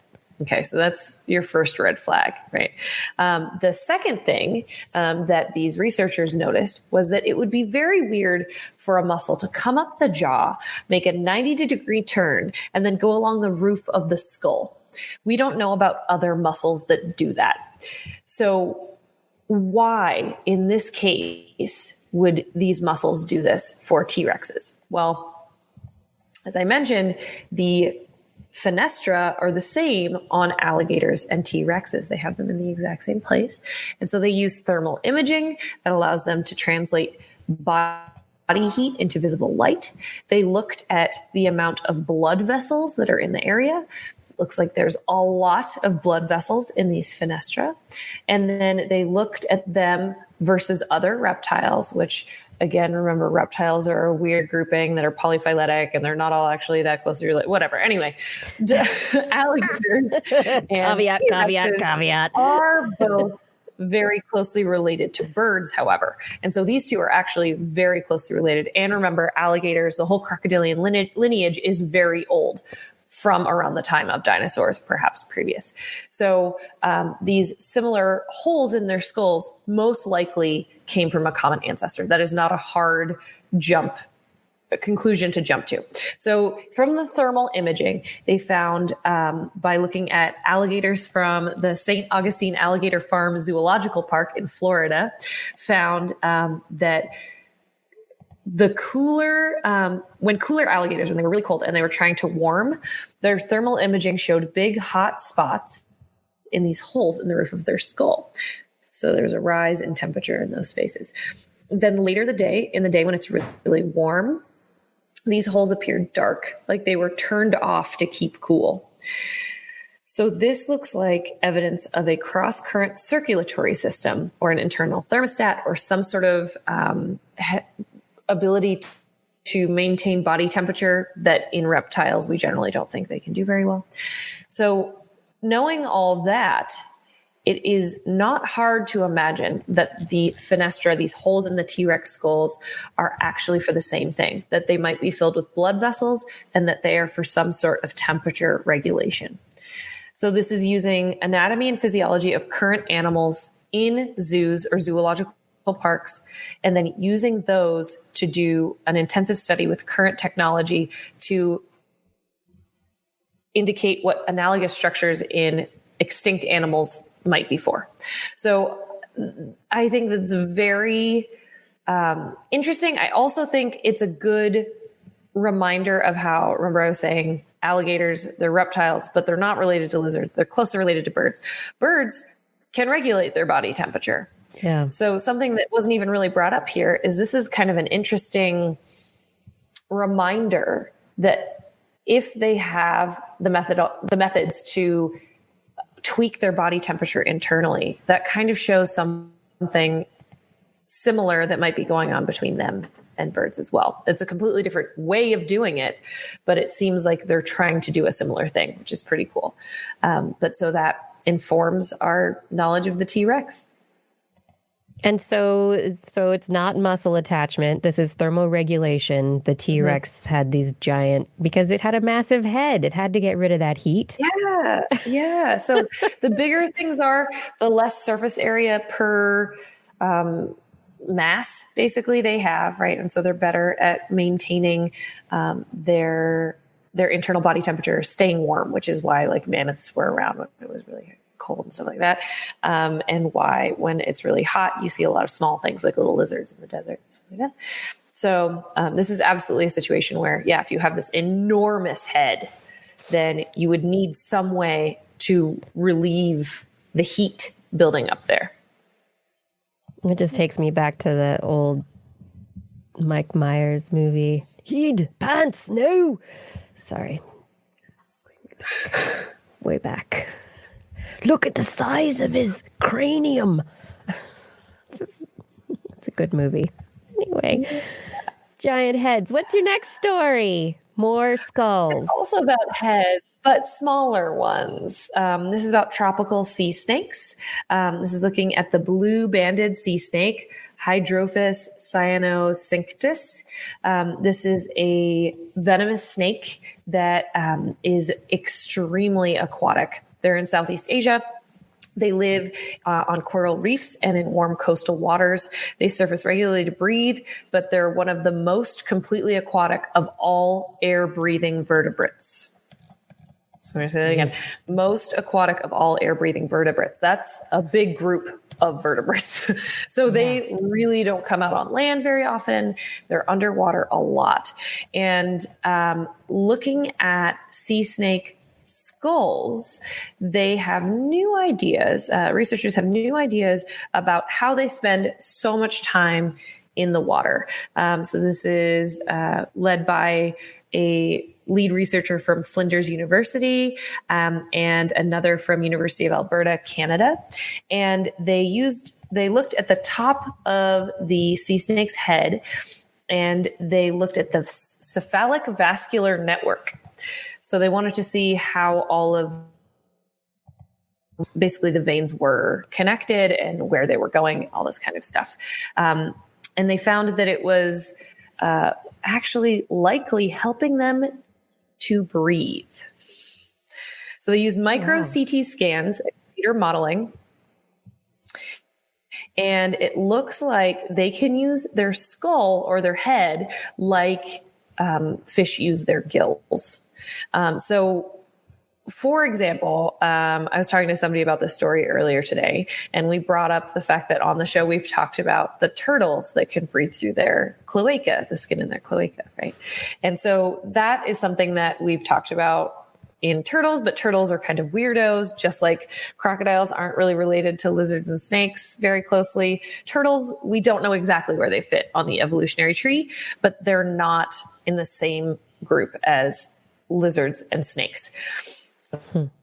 Okay, so that's your first red flag, right? The second thing that these researchers noticed was that it would be very weird for a muscle to come up the jaw, make a 90-degree turn, and then go along the roof of the skull. We don't know about other muscles that do that. So why, in this case, would these muscles do this for T-Rexes? Well, as I mentioned, the fenestra are the same on alligators and T-Rexes. They have them in the exact same place. And so they use thermal imaging that allows them to translate body heat into visible light. They looked at the amount of blood vessels that are in the area. It looks like there's a lot of blood vessels in these fenestra. And then they looked at them versus other reptiles, which, again, remember, reptiles are a weird grouping that are polyphyletic and they're not all actually that close to whatever. Anyway, alligators and caveat are both very closely related to birds, however. And so these two are actually very closely related. And remember, alligators, the whole crocodilian lineage is very old, from around the time of dinosaurs, perhaps previous. So these similar holes in their skulls most likely came from a common ancestor. That is not a hard conclusion to jump to. So from the thermal imaging, they found by looking at alligators from the St. Augustine Alligator Farm Zoological Park in Florida, found that the when cooler alligators, when they were really cold and they were trying to warm, their thermal imaging showed big hot spots in these holes in the roof of their skull. So there's a rise in temperature in those spaces. Then later in the day when it's really warm, these holes appeared dark, like they were turned off to keep cool. So this looks like evidence of a cross-current circulatory system or an internal thermostat or some sort of ability to maintain body temperature that in reptiles we generally don't think they can do very well. So knowing all that, it is not hard to imagine that the fenestra, these holes in the T-Rex skulls, are actually for the same thing, that they might be filled with blood vessels and that they are for some sort of temperature regulation. So this is using anatomy and physiology of current animals in zoos or zoological parks, and then using those to do an intensive study with current technology to indicate what analogous structures in extinct animals might be for. So I think that's very interesting. I also think it's a good reminder of how, remember I was saying alligators, they're reptiles, but they're not related to lizards. They're closely related to birds. Birds can regulate their body temperature. Yeah. So something that wasn't even really brought up here is this is kind of an interesting reminder that if they have the methods to tweak their body temperature internally, that kind of shows something similar that might be going on between them and birds as well. It's a completely different way of doing it, but it seems like they're trying to do a similar thing, which is pretty cool. But so that informs our knowledge of the T-Rex. And so it's not muscle attachment. This is thermoregulation. The T-Rex had these giant, because it had a massive head. It had to get rid of that heat. Yeah. So the bigger things are, the less surface area per mass, basically, they have, right? And so they're better at maintaining their internal body temperature, staying warm, which is why like mammoths were around when it was really cold and stuff like that. And why when it's really hot, you see a lot of small things like little lizards in the desert and stuff like that. So this is absolutely a situation where, yeah, if you have this enormous head, then you would need some way to relieve the heat building up there. It just takes me back to the old Mike Myers movie. Heat, pants, no. Sorry. Way back. Look at the size of his cranium. It's a good movie. Anyway, giant heads. What's your next story? More skulls. It's also about heads, but smaller ones. This is about tropical sea snakes. This is looking at the blue-banded sea snake, Hydrophis cyanocinctus. This is a venomous snake that is extremely aquatic. They're in Southeast Asia. They live on coral reefs and in warm coastal waters. They surface regularly to breathe, but they're one of the most completely aquatic of all air-breathing vertebrates. So I'm going to say that again. Most aquatic of all air-breathing vertebrates. That's a big group of vertebrates. So they really don't come out on land very often. They're underwater a lot. And looking at sea snake skulls, they have new ideas. Researchers have new ideas about how they spend so much time in the water. So this is led by a lead researcher from Flinders University and another from University of Alberta, Canada. And they looked at the top of the sea snake's head, and they looked at the cephalic vascular network. So they wanted to see how all of basically the veins were connected and where they were going, all this kind of stuff. And they found that it was actually likely helping them to breathe. So they used micro CT scans, computer modeling, and it looks like they can use their skull or their head like fish use their gills. So for example, I was talking to somebody about this story earlier today, and we brought up the fact that on the show, we've talked about the turtles that can breathe through their cloaca, the skin in their cloaca, right? And so that is something that we've talked about in turtles, but turtles are kind of weirdos, just like crocodiles aren't really related to lizards and snakes very closely. Turtles, we don't know exactly where they fit on the evolutionary tree, but they're not in the same group as lizards and snakes.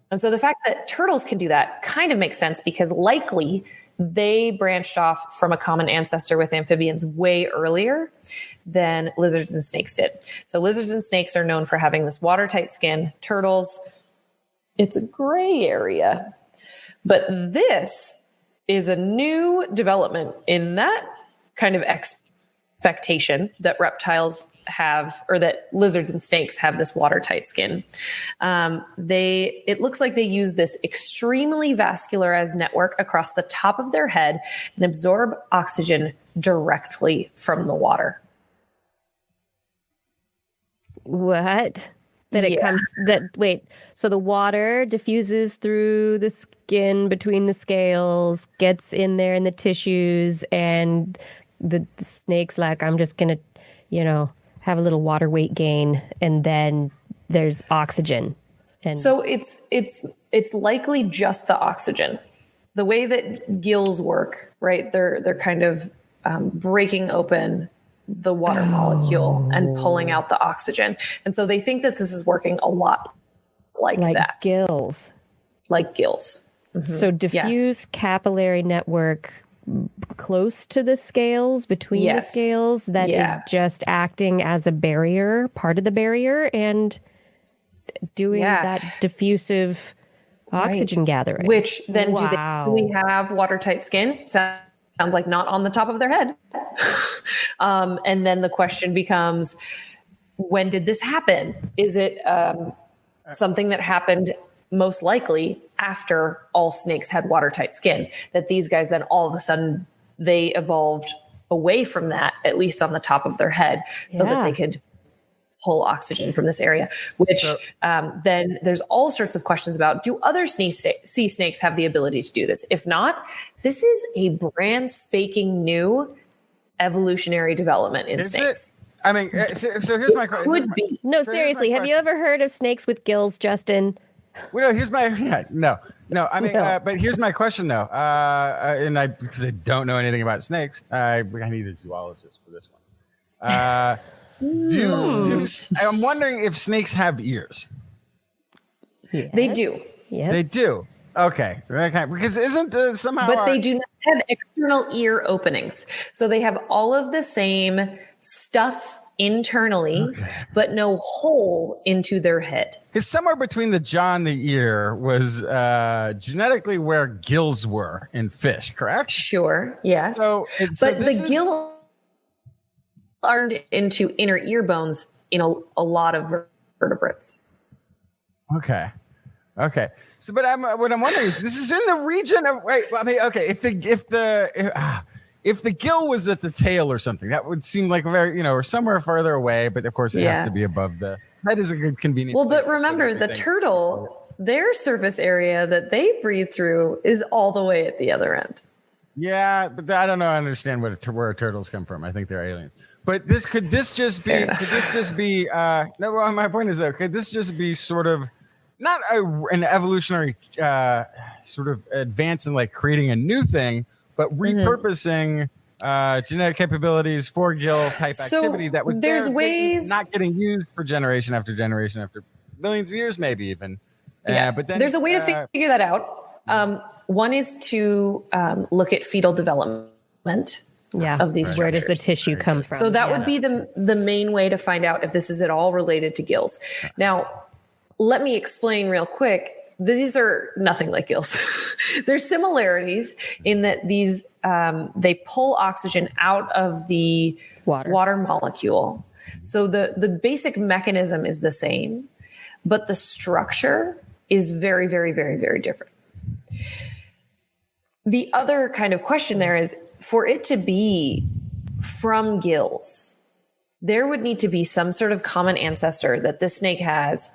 And so the fact that turtles can do that kind of makes sense because likely they branched off from a common ancestor with amphibians way earlier than lizards and snakes did. So lizards and snakes are known for having this watertight skin. Turtles, it's a gray area. But this is a new development in that kind of expectation that reptiles have, or that lizards and snakes have this watertight skin. It looks like they use this extremely vascularized network across the top of their head and absorb oxygen directly from the water. What? So the water diffuses through the skin between the scales, gets in there in the tissues, and the snake's like, I'm just going to, have a little water weight gain, and then there's oxygen. And so it's likely just the oxygen. The way that gills work, right? They're kind of breaking open the water molecule and pulling out the oxygen. And so they think that this is working a lot like that. Gills. Like gills. Mm-hmm. So diffuse capillary network close to the scales, between the scales, that is just acting as a barrier, part of the barrier, and doing that diffusive oxygen gathering. Which then do they really have watertight skin? Sounds like not on the top of their head. And then the question becomes, when did this happen? Is it something that happened most likely after all snakes had watertight skin, that these guys then all of a sudden they evolved away from that, at least on the top of their head, so that they could pull oxygen from this area, which then there's all sorts of questions about, do other sea snakes have the ability to do this? If not, this is a brand spanking new evolutionary development in snakes. I mean, so here's my question. Could be. No, seriously, have you ever heard of snakes with gills, Justin? Well, here's my no. I mean, but here's my question though, and because I don't know anything about snakes, I need a zoologist for this one. I'm wondering if snakes have ears. Yes. They do. Yes, they do. Okay, because isn't somehow? But they do not have external ear openings, so they have all of the same stuff internally, but no hole into their head. Because somewhere between the jaw and the ear was genetically where gills were in fish, correct? Sure, yes. But the gill aren't into inner ear bones in a lot of vertebrates. Okay. So, but what I'm wondering is, this is in the region of if the gill was at the tail or something, that would seem like very, or somewhere farther away. But of course, it has to be above the. That is a good convenient. Well, but remember, the turtle, their surface area that they breathe through is all the way at the other end. Yeah, but I don't know. I understand where turtles come from. I think they're aliens. But could this just be? No, well, my point is though, could this just be sort of not an evolutionary sort of advance in like creating a new thing, but repurposing genetic capabilities for gill type activity that was ways not getting used for generation after generation after millions of years, maybe even. But then there's a way to figure that out. One is to look at fetal development of these structures. Where does the tissue come from? So that would be the main way to find out if this is at all related to gills. Now, let me explain real quick. These are nothing like gills. There's similarities in that these they pull oxygen out of the water molecule. So the basic mechanism is the same, but the structure is very, very, very, very different. The other kind of question there is, for it to be from gills, there would need to be some sort of common ancestor that this snake has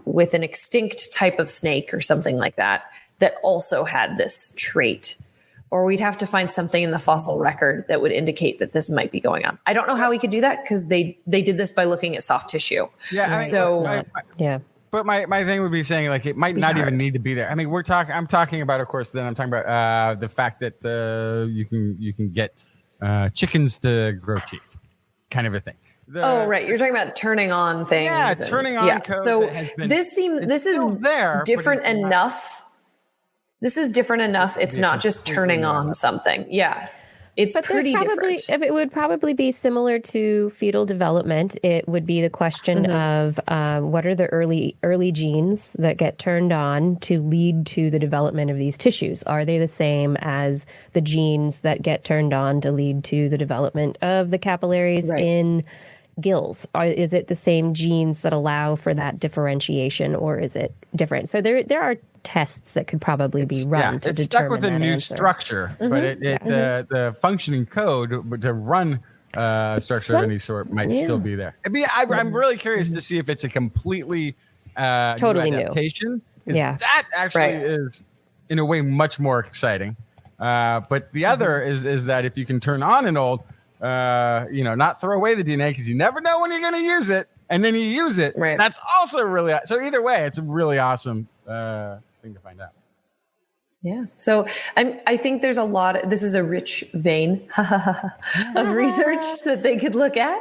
with an extinct type of snake or something like that also had this trait. Or we'd have to find something in the fossil record that would indicate that this might be going on. I don't know how we could do that because they did this by looking at soft tissue. But my thing would be saying like it might not even need to be there. I mean, I'm talking about, of course, then I'm talking about the fact that you can get chickens to grow teeth, kind of a thing. Right. You're talking about turning on things. Yeah, turning on code. So this is different enough. This is different enough. It's not just turning on something. Yeah. It's pretty different. It would probably be similar to fetal development. It would be the question of what are the early genes that get turned on to lead to the development of these tissues? Are they the same as the genes that get turned on to lead to the development of the capillaries in gills? Is it the same genes that allow for that differentiation, or is it different? So there are tests that could probably be run to determine that. It's stuck with a new answer. structure, but the functioning code to run structure of any sort might still be there. I'm really curious to see if it's a completely totally new adaptation. New. That actually is in a way much more exciting. But the other is that if you can turn on an old not throw away the DNA because you never know when you're going to use it. And then you use it. Right. That's also really, so either way, it's a really awesome thing to find out. Yeah. So I think there's this is a rich vein of research that they could look at.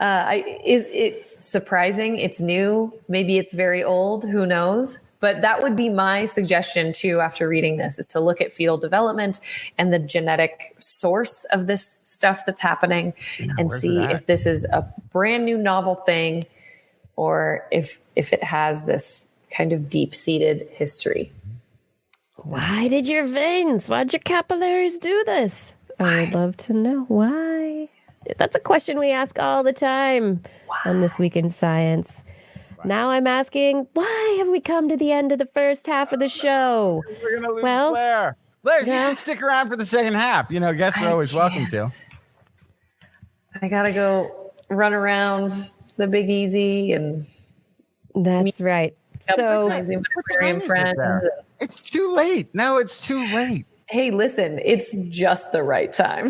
It's surprising. It's new. Maybe it's very old. Who knows? But that would be my suggestion too, after reading this, is to look at fetal development and the genetic source of this stuff that's happening and see if this is a brand new novel thing or if it has this kind of deep-seated history. Why'd your capillaries do this? I would love to know why. That's a question we ask all the time on This Week in Science. Now I'm asking, why have we come to the end of the first half of the show? We're going to lose Blair. Blair, you should stick around for the second half. Guests are always welcome to. I got to go run around the Big Easy and... That's right. So, friends. It's too late. No, it's too late. Hey, listen, it's just the right time.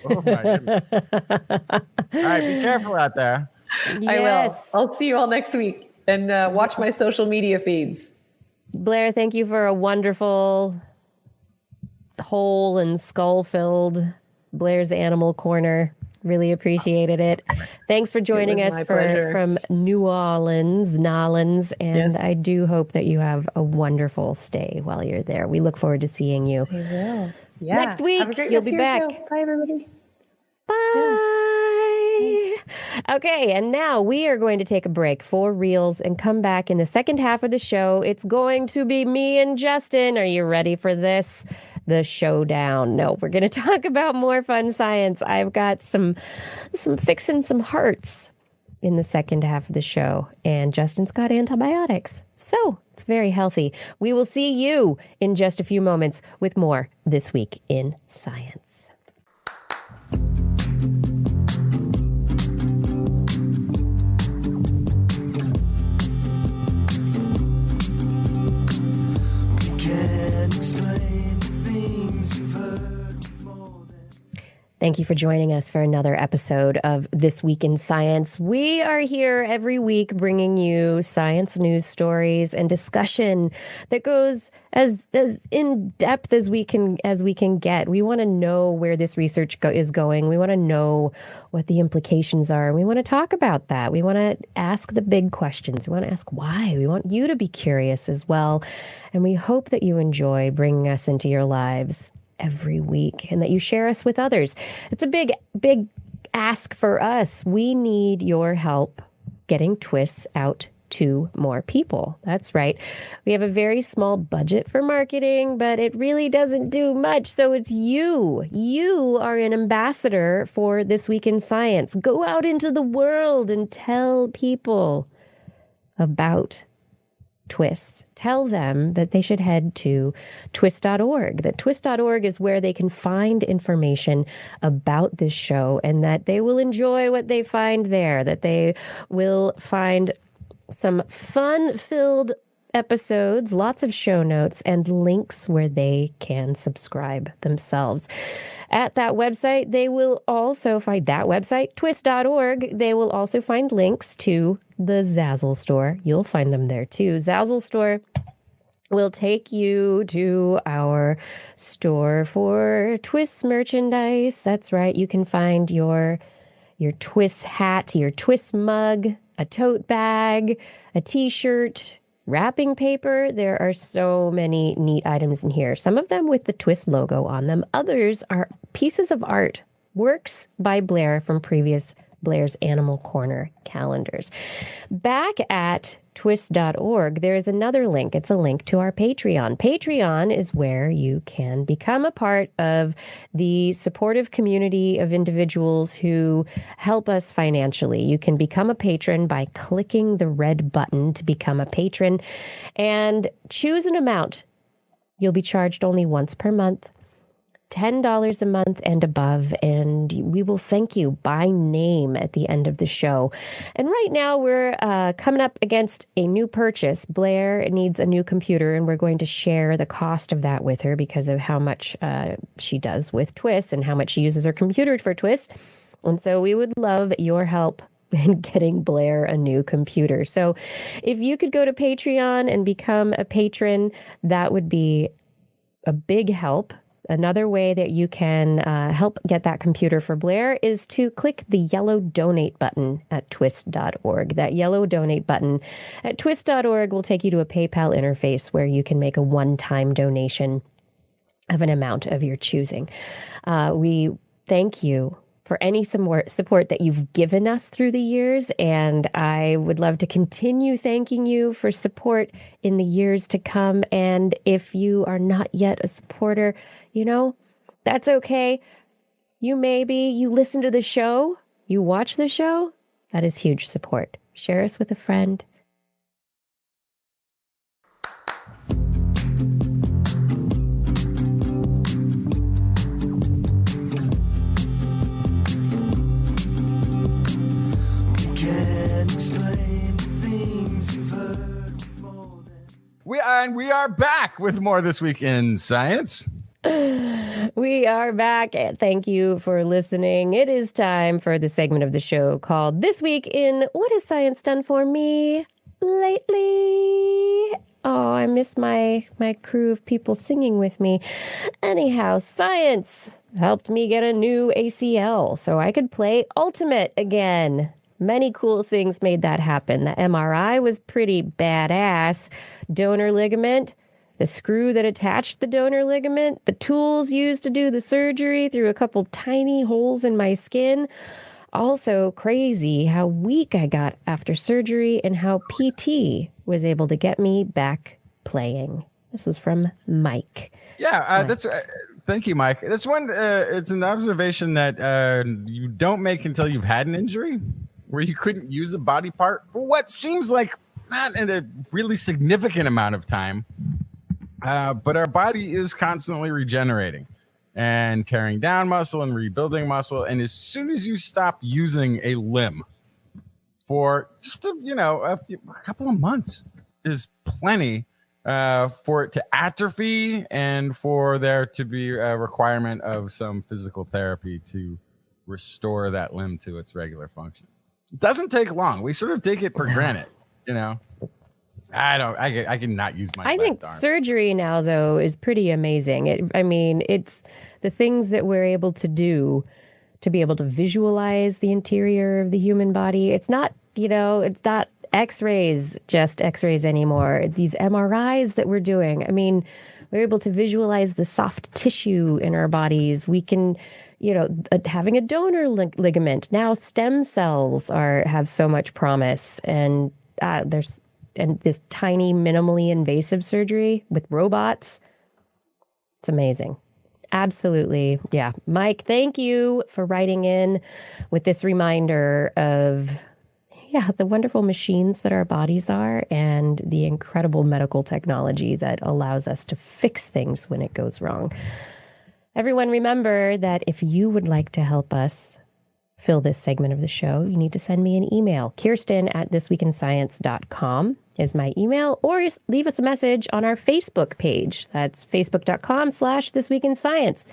Oh my goodness. All right, be careful out there. Yes. I will. I'll see you all next week and watch my social media feeds. Blair, thank you for a wonderful hole and skull-filled Blair's Animal Corner. Really appreciated it. Thanks for joining us from New Orleans, and I do hope that you have a wonderful stay while you're there. We look forward to seeing you. I will. Yeah. Next week, you'll be back. Bye, everybody. Bye. Okay, and now we are going to take a break for reals and come back in the second half of the show. It's going to be me and Justin. Are you ready for this? The showdown. No, we're going to talk about more fun science. I've got some fixing some hearts in the second half of the show, and Justin's got antibiotics. So it's very healthy. We will see you in just a few moments with more This Week in Science. Thank you for joining us for another episode of This Week in Science. We are here every week bringing you science news stories and discussion that goes as in depth as we can get. We want to know where this research is going. We want to know what the implications are. We want to talk about that. We want to ask the big questions. We want to ask why. We want you to be curious as well. And we hope that you enjoy bringing us into your lives every week and that you share us with others. It's a big ask for us. We need your help getting TWIS out to more people. That's right. We have a very small budget for marketing, but it really doesn't do much. So it's you. You are an ambassador for This Week in Science. Go out into the world and tell people about TWIS. Tell them that they should head to TWIS.org, that TWIS.org is where they can find information about this show and that they will enjoy what they find there, that they will find some fun-filled episodes, lots of show notes, and links where they can subscribe themselves. At that website, they will also find TWIS.org. They will also find links to the Zazzle store. You'll find them there too. Zazzle store will take you to our store for TWIS merchandise. That's right. You can find your TWIS hat, your TWIS mug, a tote bag, a t-shirt, wrapping paper. There are so many neat items in here. Some of them with the TWIS logo on them. Others are pieces of art, works by Blair from previous Blair's Animal Corner calendars. Back at TWIS.org, there is another link. It's a link to our Patreon. Patreon is where you can become a part of the supportive community of individuals who help us financially. You can become a patron by clicking the red button to become a patron and choose an amount. You'll be charged only once per month. $10 a month and above, and we will thank you by name at the end of the show. And right now we're coming up against a new purchase. Blair needs a new computer, and we're going to share the cost of that with her because of how much she does with TWIS and how much she uses her computer for TWIS. And so we would love your help in getting Blair a new computer. So if you could go to Patreon and become a patron, that would be a big help. Another way that you can help get that computer for Blair is to click the yellow donate button at TWIS.org. That yellow donate button at TWIS.org will take you to a PayPal interface where you can make a one-time donation of an amount of your choosing. We thank you for any support that you've given us through the years, and I would love to continue thanking you for support in the years to come. And if you are not yet a supporter, that's okay. You listen to the show, you watch the show, that is huge support. Share us with a friend. We are back with more This Week in Science. We are back. Thank you for listening. It is time for the segment of the show called This Week in What Has Science Done For Me Lately? Oh, I miss my crew of people singing with me. Anyhow, science helped me get a new ACL so I could play Ultimate again. Many cool things made that happen. The MRI was pretty badass. Donor ligament, the screw that attached the donor ligament, the tools used to do the surgery through a couple tiny holes in my skin. Also crazy how weak I got after surgery and how PT was able to get me back playing. This was from Mike. Yeah, that's thank you, Mike. That's one. It's an observation that you don't make until you've had an injury, where you couldn't use a body part for what seems like not in a really significant amount of time. But our body is constantly regenerating and tearing down muscle and rebuilding muscle. And as soon as you stop using a limb for just a couple of months is plenty for it to atrophy and for there to be a requirement of some physical therapy to restore that limb to its regular function. It doesn't take long. We sort of take it for granted, I cannot use my I think arm. Surgery now, though, is pretty amazing. It's the things that we're able to do to be able to visualize the interior of the human body. It's not, it's not X-rays, just X-rays anymore. These MRIs that we're doing, we're able to visualize the soft tissue in our bodies. We can, having a donor ligament. Now stem cells have so much promise, and there's this tiny, minimally invasive surgery with robots. It's amazing. Absolutely. Yeah. Mike, thank you for writing in with this reminder of, the wonderful machines that our bodies are and the incredible medical technology that allows us to fix things when it goes wrong. Everyone, remember that if you would like to help us fill this segment of the show, you need to send me an email. Kirsten@thisweekinscience.com is my email, or just leave us a message on our Facebook page. That's facebook.com/thisweekinscience.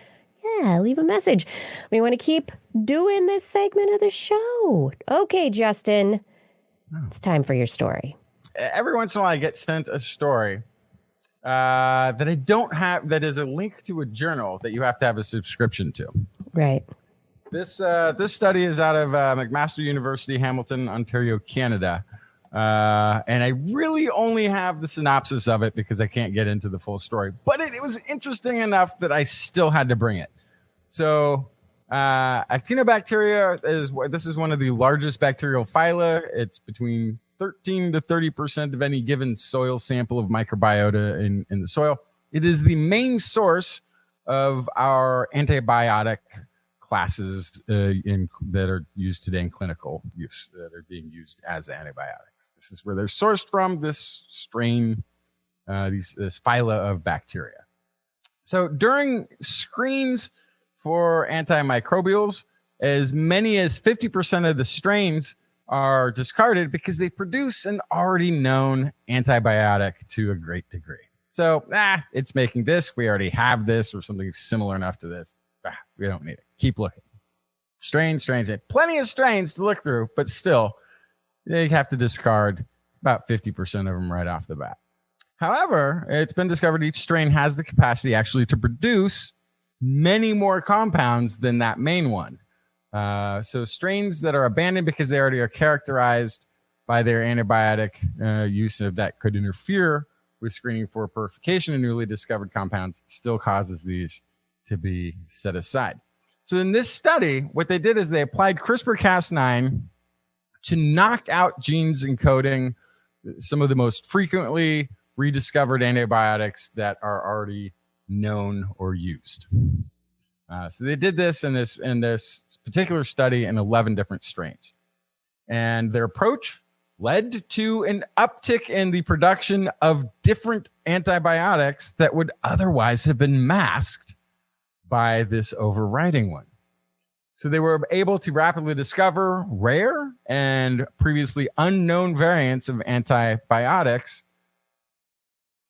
Yeah, leave a message. We want to keep doing this segment of the show. Okay, Justin, it's time for your story. Every once in a while I get sent a story that I don't have, that is a link to a journal that you have to have a subscription to. Right. This study is out of McMaster University, Hamilton, Ontario, Canada. And I really only have the synopsis of it because I can't get into the full story. But it was interesting enough that I still had to bring it. So actinobacteria this is one of the largest bacterial phyla. It's between 13 to 30% of any given soil sample of microbiota in the soil. It is the main source of our antibiotic classes that are used today in clinical use, that are being used as antibiotics. This is where they're sourced from, this strain, this phyla of bacteria. So during screens for antimicrobials, as many as 50% of the strains are discarded because they produce an already known antibiotic to a great degree. So, it's making this. We already have this or something similar enough to this. We don't need it. Keep looking. Strains. Plenty of strains to look through, but still, they have to discard about 50% of them right off the bat. However, it's been discovered each strain has the capacity actually to produce many more compounds than that main one. So strains that are abandoned because they already are characterized by their antibiotic use of that could interfere with screening for purification of newly discovered compounds still causes these to be set aside. So in this study, what they did is they applied CRISPR-Cas9 to knock out genes encoding some of the most frequently rediscovered antibiotics that are already known or used. So they did this in this particular study in 11 different strains. And their approach led to an uptick in the production of different antibiotics that would otherwise have been masked by this overriding one. So they were able to rapidly discover rare and previously unknown variants of antibiotics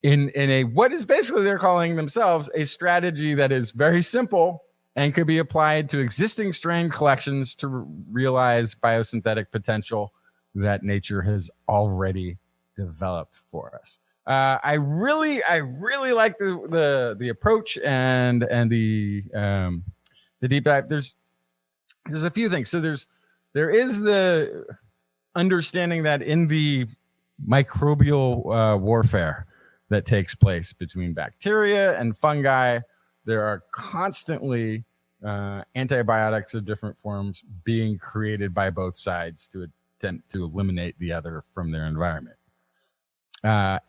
in a what is basically they're calling themselves a strategy that is very simple and could be applied to existing strain collections to realize biosynthetic potential that nature has already developed for us. I really like the approach and the deep dive. There's a few things. So there is the understanding that in the microbial warfare that takes place between bacteria and fungi, there are constantly antibiotics of different forms being created by both sides to attempt to eliminate the other from their environment.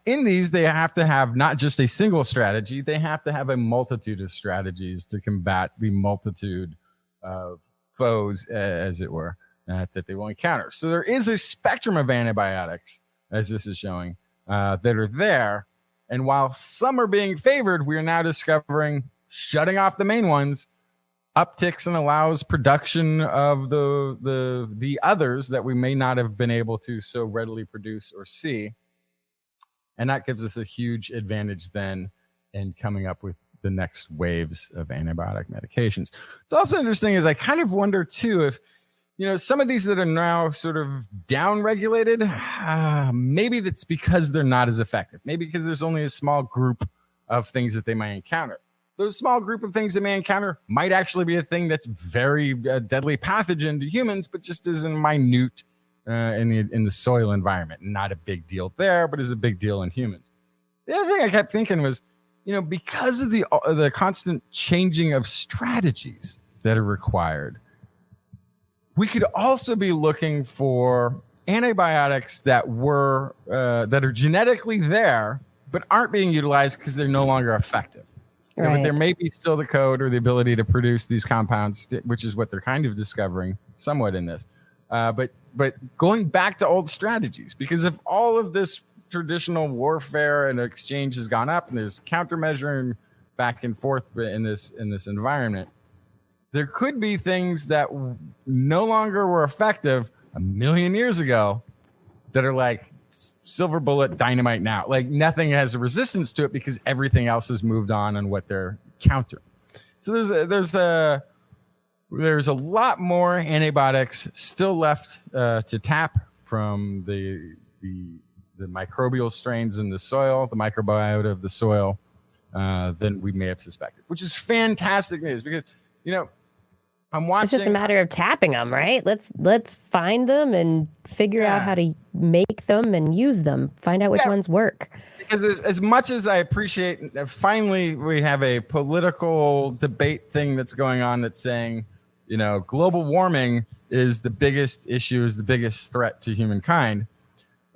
In these, they have to have not just a single strategy, they have to have a multitude of strategies to combat the multitude of foes, as it were, that they will encounter. So there is a spectrum of antibiotics, as this is showing, that are there. And while some are being favored, we are now discovering, shutting off the main ones, upticks and allows production of the others that we may not have been able to so readily produce or see. And that gives us a huge advantage then in coming up with the next waves of antibiotic medications. It's also interesting is I kind of wonder too if, some of these that are now sort of down-regulated, maybe that's because they're not as effective. Maybe because there's only a small group of things that they might encounter. Those small group of things they may encounter might actually be a thing that's very deadly pathogen to humans, but just is in minute in the soil environment. Not a big deal there, but is a big deal in humans. The other thing I kept thinking was, because of the constant changing of strategies that are required, we could also be looking for antibiotics that are genetically there, but aren't being utilized because they're no longer effective. Right. But there may be still the code or the ability to produce these compounds, which is what they're kind of discovering somewhat in this. But going back to old strategies, because if all of this traditional warfare and exchange has gone up and there's countermeasuring back and forth in this environment, there could be things that no longer were effective a million years ago that are like silver bullet dynamite now. Like nothing has a resistance to it because everything else has moved on and what they're countering. So there's a lot more antibiotics still left to tap from the microbial strains in the soil, the microbiota of the soil, than we may have suspected, which is fantastic news because, I'm watching. It's just a matter of tapping them, right? Let's find them and figure out how to make them and use them. Find out which ones work. Because as much as I appreciate, finally we have a political debate thing that's going on that's saying, global warming is the biggest issue, is the biggest threat to humankind.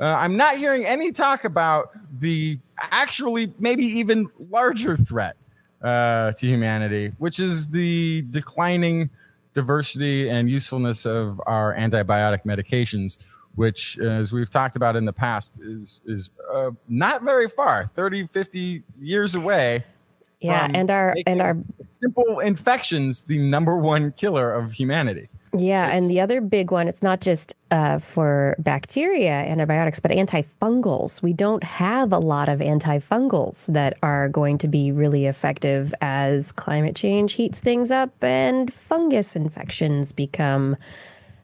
I'm not hearing any talk about the actually maybe even larger threat to humanity, which is the declining diversity and usefulness of our antibiotic medications, which, as we've talked about in the past, is not very far, 30, 50 years away. Yeah, and our simple infections the number one killer of humanity. Yeah, and the other big one, it's not just for bacteria antibiotics, but antifungals. We don't have a lot of antifungals that are going to be really effective as climate change heats things up and fungus infections become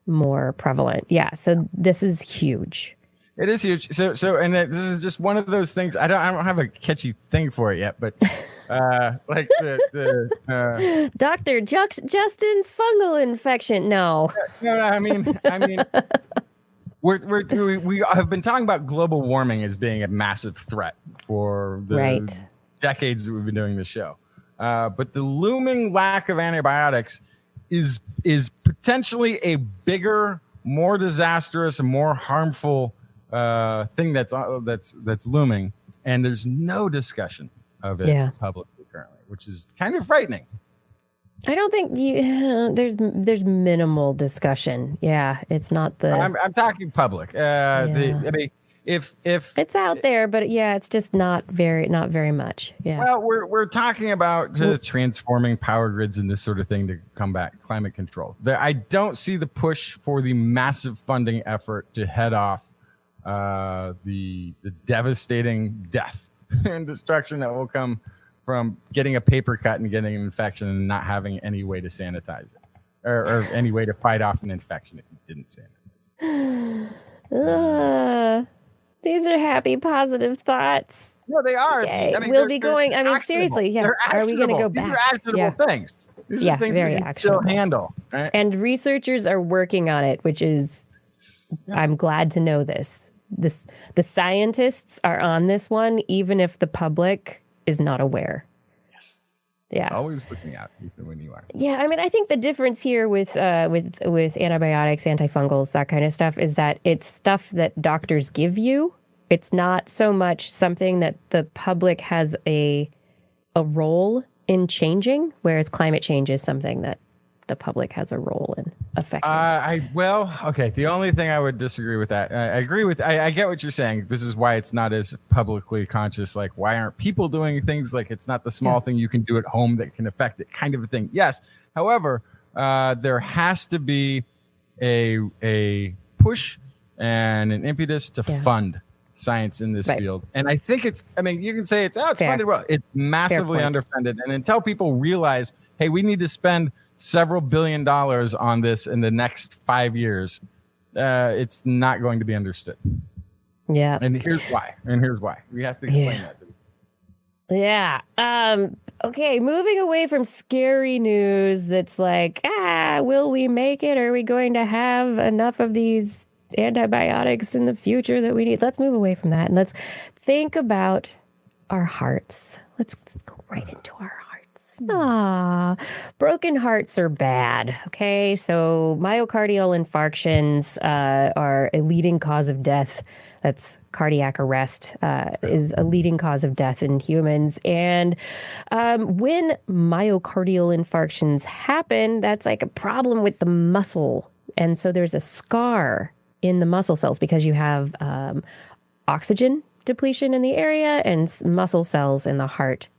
more prevalent. Yeah, so this is huge. It is huge. This is just one of those things. I don't have a catchy thing for it yet, but like Dr. Justin's fungal infection. No. No, I mean, we have been talking about global warming as being a massive threat for the decades that we've been doing this show. But the looming lack of antibiotics is potentially a bigger, more disastrous, and more harmful thing that's looming, and there's no discussion of it publicly currently, which is kind of frightening. I don't think there's minimal discussion. Yeah, it's not the. I'm talking public. I mean, if it's out there, but it's just not very much. Yeah. Well, we're talking about transforming power grids and this sort of thing to combat climate control. I don't see the push for the massive funding effort to head off the devastating death and destruction that will come from getting a paper cut and getting an infection and not having any way to sanitize it or any way to fight off an infection if you didn't sanitize it. These are happy, positive thoughts. No, they are. Okay. I mean, we'll be going. I mean, seriously, yeah. Are we going to go back? These are actionable things. These are things very we can actionable. still handle. Right? And researchers are working on it, which is, I'm glad to know this. The scientists are on this one, even if the public is not aware. Yes. Yeah. Always looking out even when you are. Yeah, I mean, I think the difference here with antibiotics, antifungals, that kind of stuff is that it's stuff that doctors give you. It's not so much something that the public has a role in changing, whereas climate change is something that the public has a role in affecting. Okay. The only thing I would disagree with that, I agree with, I get what you're saying. This is why it's not as publicly conscious. Like, why aren't people doing things? Like, it's not the small thing you can do at home that can affect it, kind of a thing. Yes. However, there has to be a push and an impetus to fund science in this field. And I think you can say it's funded well. It's massively underfunded. And until people realize, hey, we need to spend several $1 billion on this in the next 5 years, it's not going to be understood. Yeah. And here's why. We have to explain that to people. Yeah. Okay, moving away from scary news that's like, will we make it? Are we going to have enough of these antibiotics in the future that we need? Let's move away from that and let's think about our hearts. Let's go right into our hearts. Broken hearts are bad. Okay, so myocardial infarctions are a leading cause of death. That's cardiac arrest is a leading cause of death in humans. And when myocardial infarctions happen, that's like a problem with the muscle. And so there's a scar in the muscle cells because you have oxygen depletion in the area and muscle cells in the heart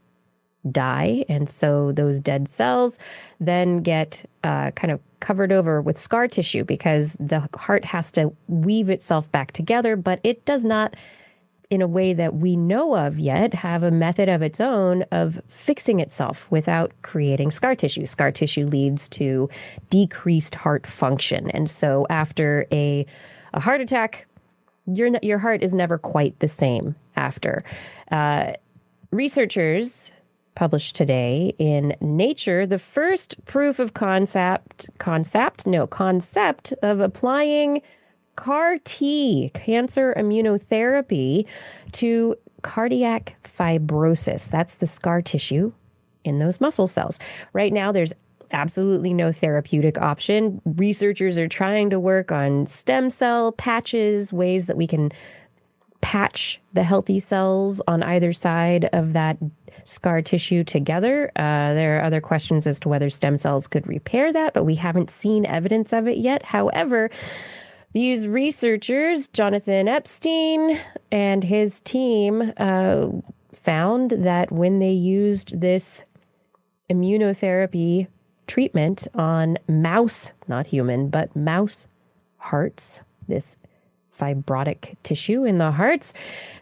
die. And so those dead cells then get kind of covered over with scar tissue because the heart has to weave itself back together, but it does not, in a way that we know of yet, have a method of its own of fixing itself without creating scar tissue. Scar tissue leads to decreased heart function. And so after a heart attack, your heart is never quite the same after. Researchers published today in Nature the first proof of concept of applying CAR-T, cancer immunotherapy, to cardiac fibrosis. That's the scar tissue in those muscle cells. Right now, there's absolutely no therapeutic option. Researchers are trying to work on stem cell patches, ways that we can patch the healthy cells on either side of that scar tissue together. There are other questions as to whether stem cells could repair that, but we haven't seen evidence of it yet. However, these researchers, Jonathan Epstein and his team, found that when they used this immunotherapy treatment on mouse, not human, but mouse hearts, this fibrotic tissue in the hearts,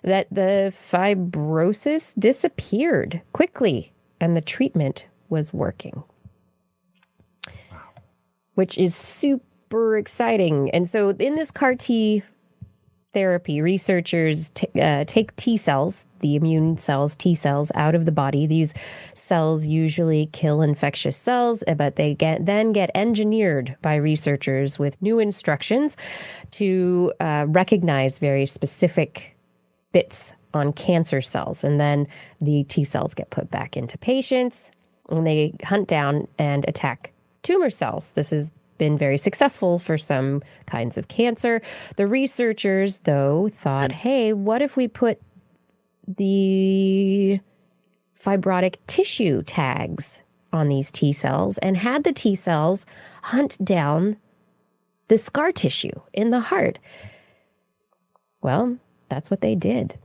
that the fibrosis disappeared quickly and the treatment was working, which is super exciting. And so in this CAR T therapy, researchers take T cells, the immune cells, T cells, out of the body. These cells usually kill infectious cells, but they then get engineered by researchers with new instructions to recognize very specific bits on cancer cells. And then the T cells get put back into patients, and they hunt down and attack tumor cells. This is been very successful for some kinds of cancer. The researchers, though, thought, hey, what if we put the fibrotic tissue tags on these T cells and had the T cells hunt down the scar tissue in the heart? Well, that's what they did.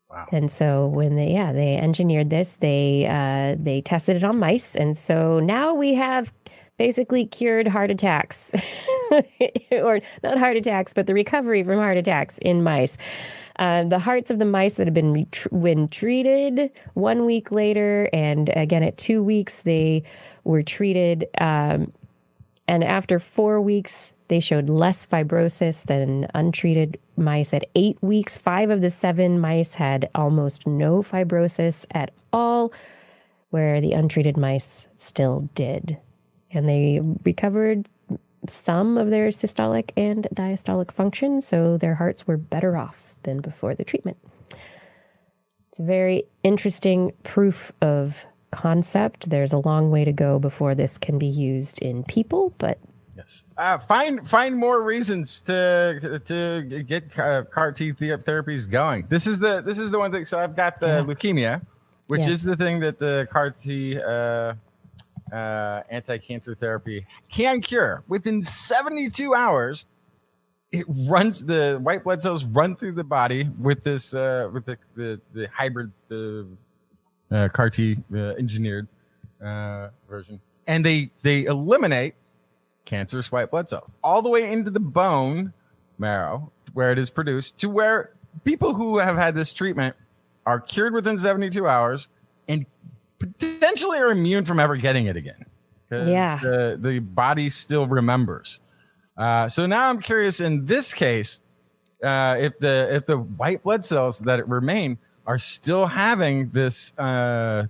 Wow. And so when they engineered this, they tested it on mice. And so now we have basically cured heart attacks, or not heart attacks, but the recovery from heart attacks in mice. The hearts of the mice that have been treated 1 week later, and again at 2 weeks, they were treated. And after 4 weeks, they showed less fibrosis than untreated mice. At 8 weeks, 5 of the 7 mice had almost no fibrosis at all, where the untreated mice still did. And they recovered some of their systolic and diastolic function, so their hearts were better off than before the treatment. It's a very interesting proof of concept. There's a long way to go before this can be used in people, but yes, find more reasons to get CAR T therapies going. This is the one thing. So I've got the leukemia, which is the thing that the CAR T anti-cancer therapy can cure. Within 72 hours, the white blood cells run through the body with this with the hybrid CAR T engineered version, and they eliminate cancerous white blood cells all the way into the bone marrow where it is produced, to where people who have had this treatment are cured within 72 hours and potentially are immune from ever getting it again. The body still remembers. So now I'm curious, in this case, if the white blood cells that remain are still having this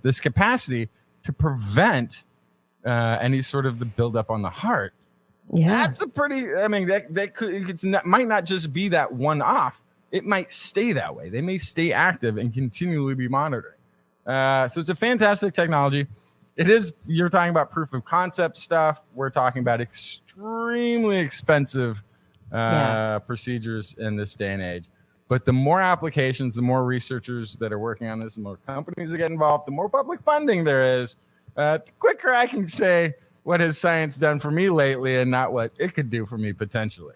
this capacity to prevent any sort of the buildup on the heart. yeah, That's a pretty. I mean, might not just be that one off. It might stay that way. They may stay active and continually be monitoring. So it's a fantastic technology. It is. You're talking about proof of concept stuff. We're talking about extremely expensive procedures in this day and age. But the more applications, the more researchers that are working on this, the more companies that get involved, the more public funding there is, the quicker I can say what has science done for me lately and not what it could do for me potentially.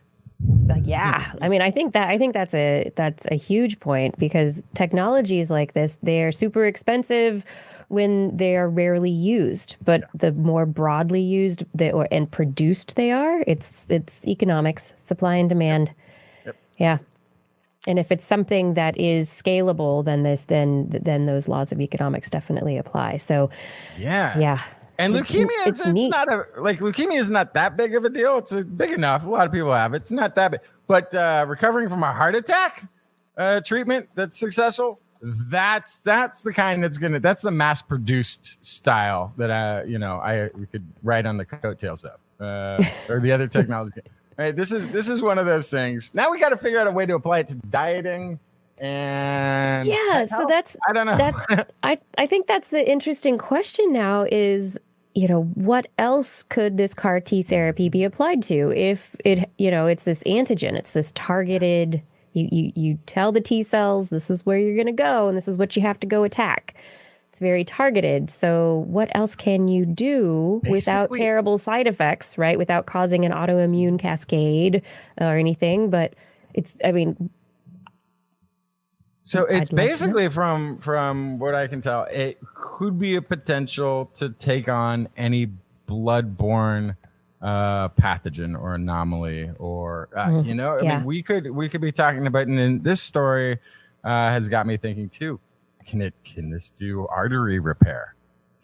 yeah. I mean, I think that's a huge point, because technologies like this, they are super expensive when they are rarely used, but the more broadly used and produced they are, it's economics, supply and demand. Yep. Yeah. And if it's something that is scalable, then those laws of economics definitely apply. So yeah. And leukemia leukemia is not that big of a deal. It's big enough. A lot of people have it. It's not that big. But recovering from a heart attack treatment that's successful, that's the kind that's the mass produced style that we could ride on the coattails of, or the other technology. Right, this is one of those things. Now we got to figure out a way to apply it to dieting and so I don't know. I think that's the interesting question now is, what else could this CAR T therapy be applied to? If it's this antigen, it's this targeted, you tell the T cells, this is where you're going to go and this is what you have to go attack. It's very targeted. So what else can you do without terrible side effects, right? Without causing an autoimmune cascade or anything. But so it's basically from what I can tell, it could be a potential to take on any blood-borne pathogen or anomaly, or I mean, we could be talking about, and this story has got me thinking too. Can this do artery repair?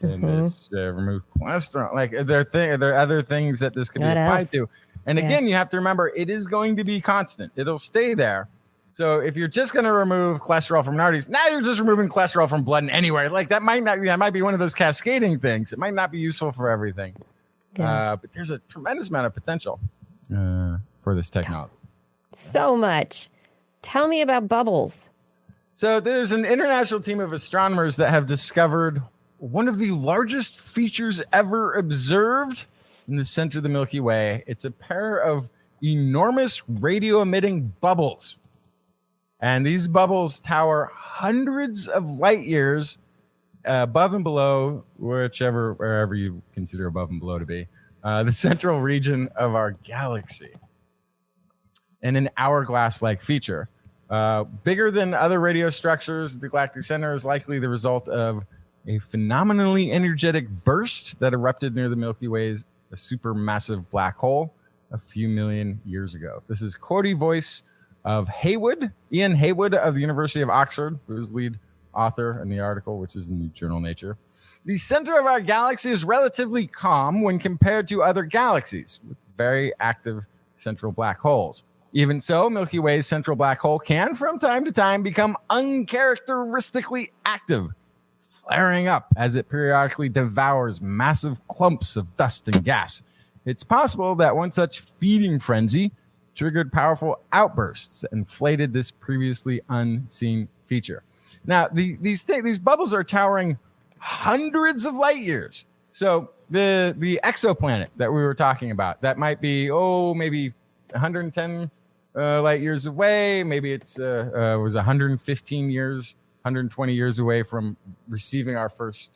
Can this remove cholesterol? Like, are there other things that this could be applied to? And again, you have to remember, it is going to be constant. It'll stay there. So if you're just going to remove cholesterol from arteries, now you're just removing cholesterol from blood and anywhere. Like, that might be one of those cascading things. It might not be useful for everything. But there's a tremendous amount of potential for this technology. So much. Tell me about bubbles. So there's an international team of astronomers that have discovered one of the largest features ever observed in the center of the Milky Way. It's a pair of enormous radio-emitting bubbles. And these bubbles tower hundreds of light years above and below, wherever you consider above and below to be, the central region of our galaxy. And an hourglass-like feature. Bigger than other radio structures, the galactic center is likely the result of a phenomenally energetic burst that erupted near the Milky Way's supermassive black hole a few million years ago. This is quote voice of Ian Haywood of the University of Oxford, who's lead author in the article, which is in the journal Nature. The center of our galaxy is relatively calm when compared to other galaxies with very active central black holes. Even so, Milky Way's central black hole can, from time to time, become uncharacteristically active, flaring up as it periodically devours massive clumps of dust and gas. It's possible that one such feeding frenzy triggered powerful outbursts that inflated this previously unseen feature. Now, these bubbles are towering hundreds of light years. So the exoplanet that we were talking about, that might be, maybe 110 light years away. Maybe it's was 115 years, 120 years away from receiving our first,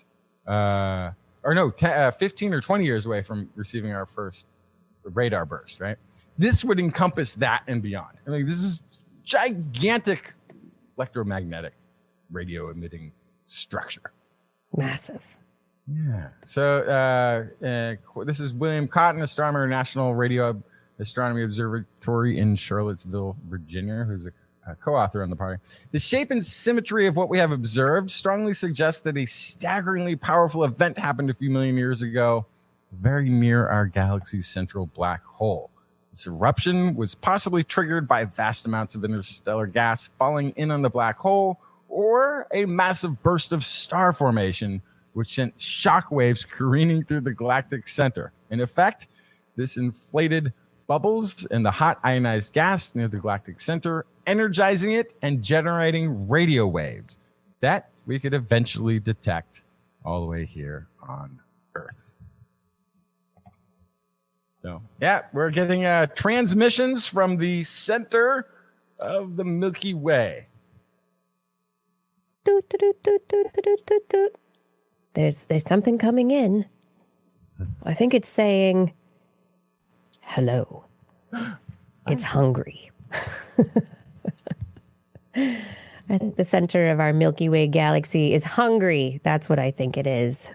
15 or 20 years away from receiving our first radar burst, right? This would encompass that and beyond. I mean, this is gigantic electromagnetic radio emitting structure. Massive. Yeah. So this is William Cotton, astronomer, National Radio Astronomy Observatory in Charlottesville, Virginia, who's a co-author on the project. The shape and symmetry of what we have observed strongly suggests that a staggeringly powerful event happened a few million years ago, very near our galaxy's central black hole. This eruption was possibly triggered by vast amounts of interstellar gas falling in on the black hole, or a massive burst of star formation, which sent shock waves careening through the galactic center. In effect, this inflated bubbles in the hot ionized gas near the galactic center, energizing it and generating radio waves that we could eventually detect all the way here on Earth. So, yeah, we're getting transmissions from the center of the Milky Way. Doot, doot, doot, doot, doot, doot, doot. There's something coming in. I think it's saying, hello. It's hungry. I think the center of our Milky Way galaxy is hungry. That's what I think it is.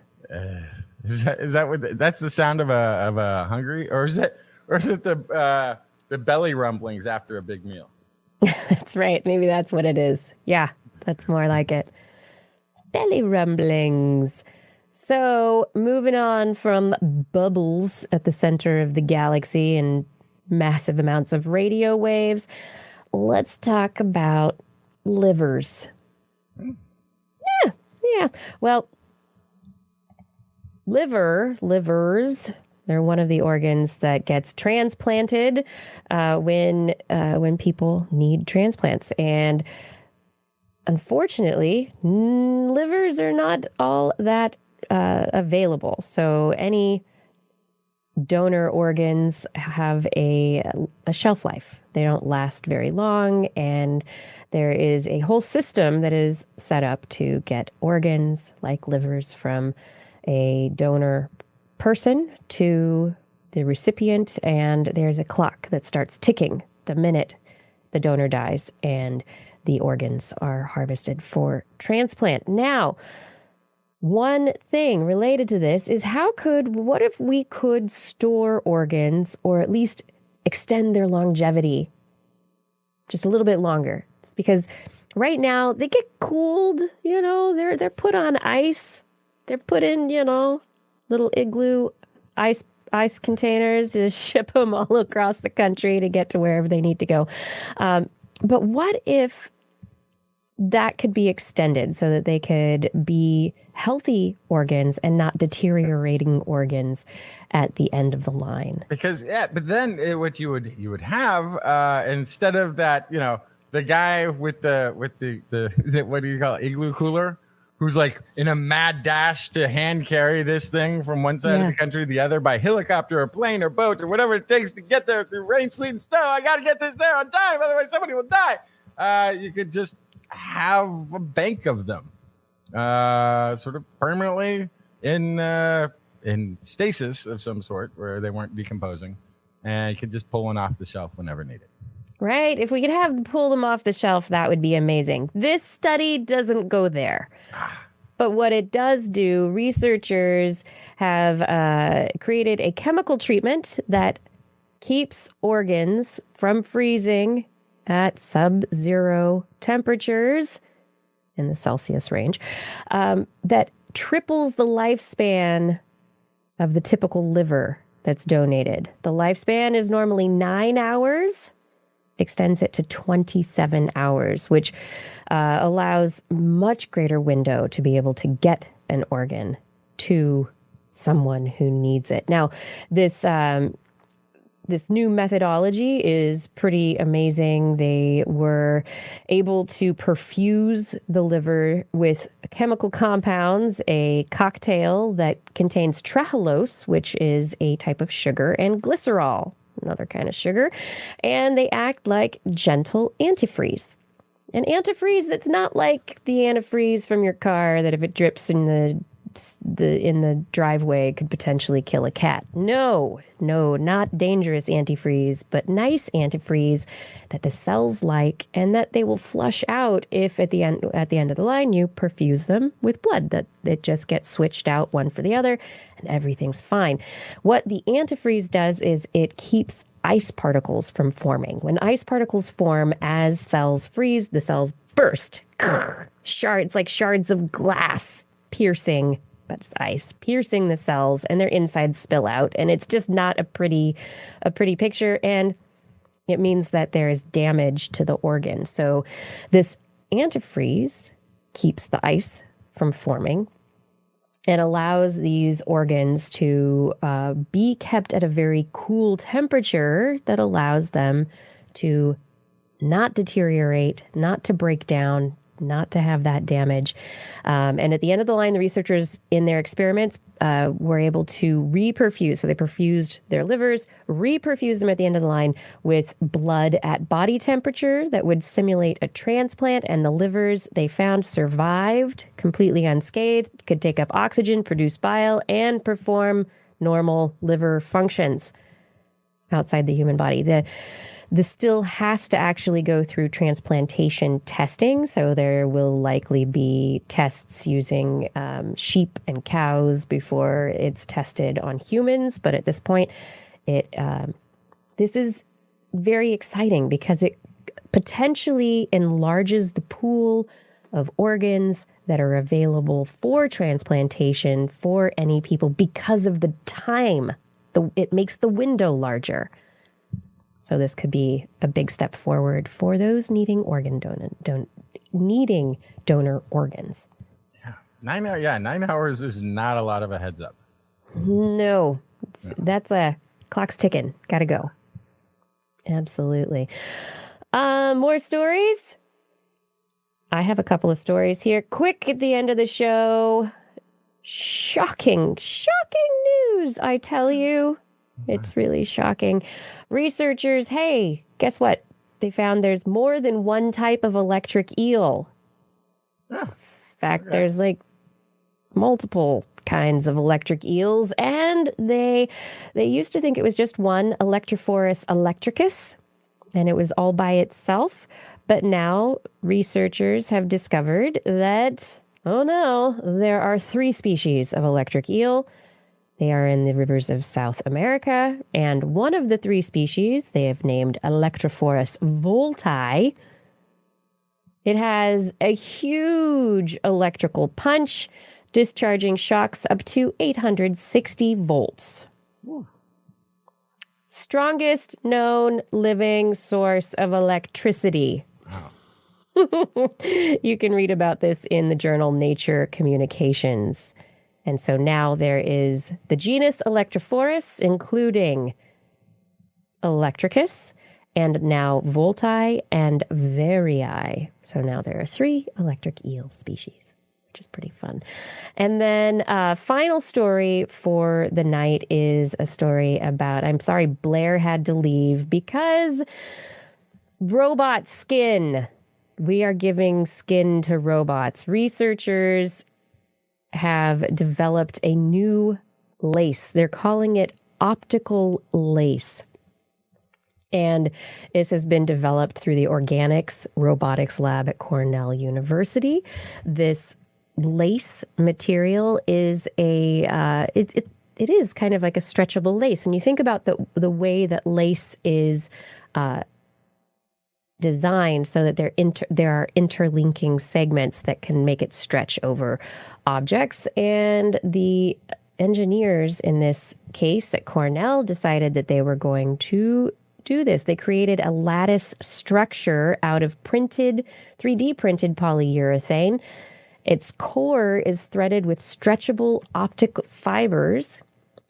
Is that what that's the sound of a hungry, or is it the belly rumblings after a big meal? That's right. Maybe that's what it is. Yeah, that's more like it. Belly rumblings. So moving on from bubbles at the center of the galaxy and massive amounts of radio waves, let's talk about livers. Yeah. Well, livers, they're one of the organs that gets transplanted when people need transplants. And unfortunately, livers are not all that available. So any donor organs have a shelf life. They don't last very long, and there is a whole system that is set up to get organs like livers from a donor person to the recipient, and there's a clock that starts ticking the minute the donor dies and the organs are harvested for transplant. Now, One thing related to this is what if we could store organs or at least extend their longevity just a little bit longer? It's because right now they get cooled, they're put on ice. They're put in, little igloo ice containers to ship them all across the country to get to wherever they need to go. But what if that could be extended so that they could be healthy organs and not deteriorating organs at the end of the line? Because but then what you would have instead of that, the guy with the what do you call it, igloo cooler, who's like in a mad dash to hand carry this thing from one side of the country to the other by helicopter or plane or boat or whatever it takes to get there through rain, sleet, and snow. I got to get this there on time, otherwise somebody will die. You could just have a bank of them, sort of permanently in stasis of some sort where they weren't decomposing, and you could just pull one off the shelf whenever needed. Right? If we could pull them off the shelf, that would be amazing. This study doesn't go there. But what it does do, researchers have created a chemical treatment that keeps organs from freezing at sub-zero temperatures in the Celsius range, that triples the lifespan of the typical liver that's donated. The lifespan is normally 9 hours, extends it to 27 hours, which allows much greater window to be able to get an organ to someone who needs it. Now, this new methodology is pretty amazing. They were able to perfuse the liver with chemical compounds, a cocktail that contains trehalose, which is a type of sugar, and glycerol, another kind of sugar, and they act like gentle antifreeze. An antifreeze that's not like the antifreeze from your car that if it drips in the driveway could potentially kill a cat. No, not dangerous antifreeze, but nice antifreeze that the cells like and that they will flush out if at the end of the line you perfuse them with blood, that it just gets switched out one for the other and everything's fine. What the antifreeze does is it keeps ice particles from forming. When ice particles form as cells freeze, the cells burst. It's like shards of glass piercing, but it's ice, piercing the cells, and their insides spill out. And it's just not a pretty picture. And it means that there is damage to the organ. So this antifreeze keeps the ice from forming and allows these organs to be kept at a very cool temperature that allows them to not deteriorate, not to break down, not to have that damage. And at the end of the line, the researchers in their experiments were able to reperfuse. So they perfused their livers, reperfused them at the end of the line with blood at body temperature that would simulate a transplant. And the livers they found survived completely unscathed, could take up oxygen, produce bile, and perform normal liver functions outside the human body. This still has to actually go through transplantation testing. So there will likely be tests using sheep and cows before it's tested on humans. But at this point, this is very exciting because it potentially enlarges the pool of organs that are available for transplantation for any people because of the time. It makes the window larger. So this could be a big step forward for those needing donor organs. Yeah, 9 hours is not a lot of a heads up. No, that's clock's ticking. Gotta go. Absolutely. More stories? I have a couple of stories here. Quick at the end of the show. Shocking news, I tell you. It's really shocking. Researchers, hey, guess what? They found there's more than one type of electric eel. In fact, there's like multiple kinds of electric eels, and they used to think it was just one, Electrophorus electricus, and it was all by itself. But now researchers have discovered that Oh no, there are 3 species of electric eel. They are in the rivers of South America, and one of the 3 species they have named Electrophorus volti. It has a huge electrical punch, discharging shocks up to 860 volts. Ooh. Strongest known living source of electricity. Wow. You can read about this in the journal Nature Communications. And so now there is the genus Electrophorus, including Electricus, and now Volti and Varii. So now there are 3 electric eel species, which is pretty fun. And then final story for the night is a story about, I'm sorry, Blair had to leave because robot skin. We are giving skin to robots. Researchers have developed a new lace. They're calling it optical lace. And this has been developed through the Organics Robotics Lab at Cornell University. This lace material is it is kind of like a stretchable lace. And you think about the way that lace is designed so that there are interlinking segments that can make it stretch over objects. And the engineers in this case at Cornell decided that they were going to do this. They created a lattice structure out of 3D printed polyurethane. Its core is threaded with stretchable optical fibers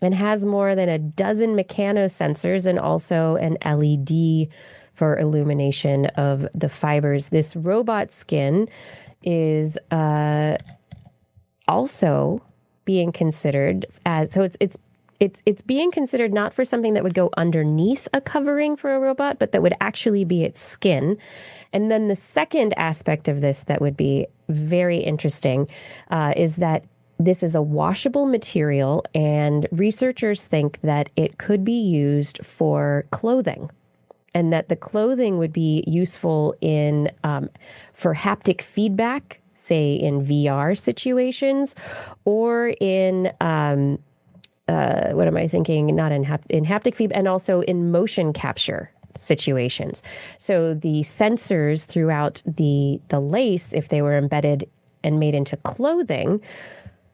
and has more than a dozen mechanosensors and also an LED for illumination of the fibers. This robot skin is also being considered as, so it's being considered not for something that would go underneath a covering for a robot, but that would actually be its skin. And then the second aspect of this that would be very interesting is that this is a washable material, and researchers think that it could be used for clothing, and that the clothing would be useful in for haptic feedback, say in VR situations, or in what am I thinking? Not in haptic feedback, and also in motion capture situations. So the sensors throughout the lace, if they were embedded and made into clothing,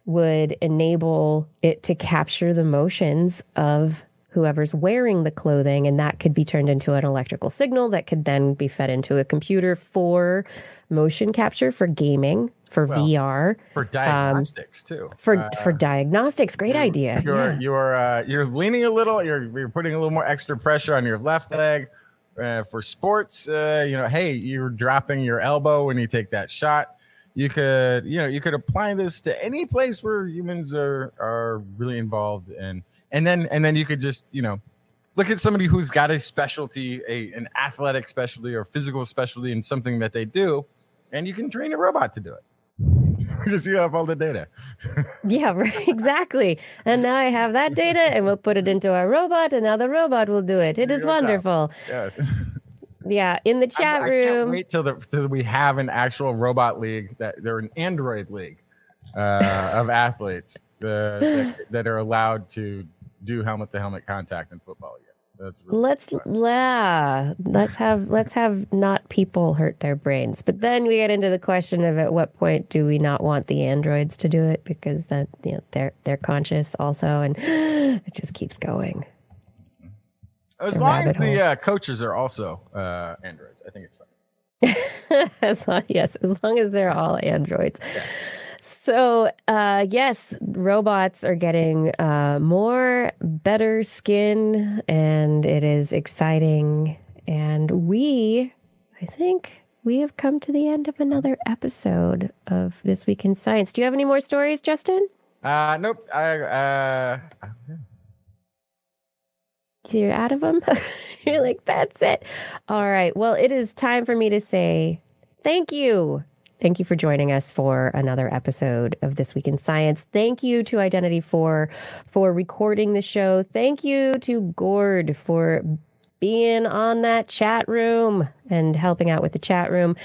would enable it to capture the motions of whoever's wearing the clothing, and that could be turned into an electrical signal that could then be fed into a computer for motion capture, for gaming, for VR, for diagnostics too. For diagnostics, great idea. You're leaning a little. You're putting a little more extra pressure on your left leg. For sports, hey, you're dropping your elbow when you take that shot. You could apply this to any place where humans are really involved, and then you could just look at somebody who's got a specialty, an athletic specialty or physical specialty in something that they do, and you can train a robot to do it because you have all the data. Yeah, right, exactly. And now I have that data, and we'll put it into our robot, and now the robot will do it. It is wonderful. Yes. Yeah, in the chat room. I can't wait till we have an actual robot league, that they're an Android league of athletes that are allowed to do helmet-to-helmet contact in football again. That's really let's have not people hurt their brains. But then we get into the question of at what point do we not want the androids to do it, because that they're conscious also, and it just keeps going. As long as the coaches are also androids, I think it's fine. As long as they're all androids. Yeah. So, yes, robots are getting better skin, and it is exciting. And I think we have come to the end of another episode of This Week in Science. Do you have any more stories, Justin? Nope. You're out of them? You're like, that's it. All right. Well, it is time for me to say thank you. Thank you for joining us for another episode of This Week in Science. Thank you to Identity 4 for recording the show. Thank you to Gord for being on that chat room and helping out with the chat room.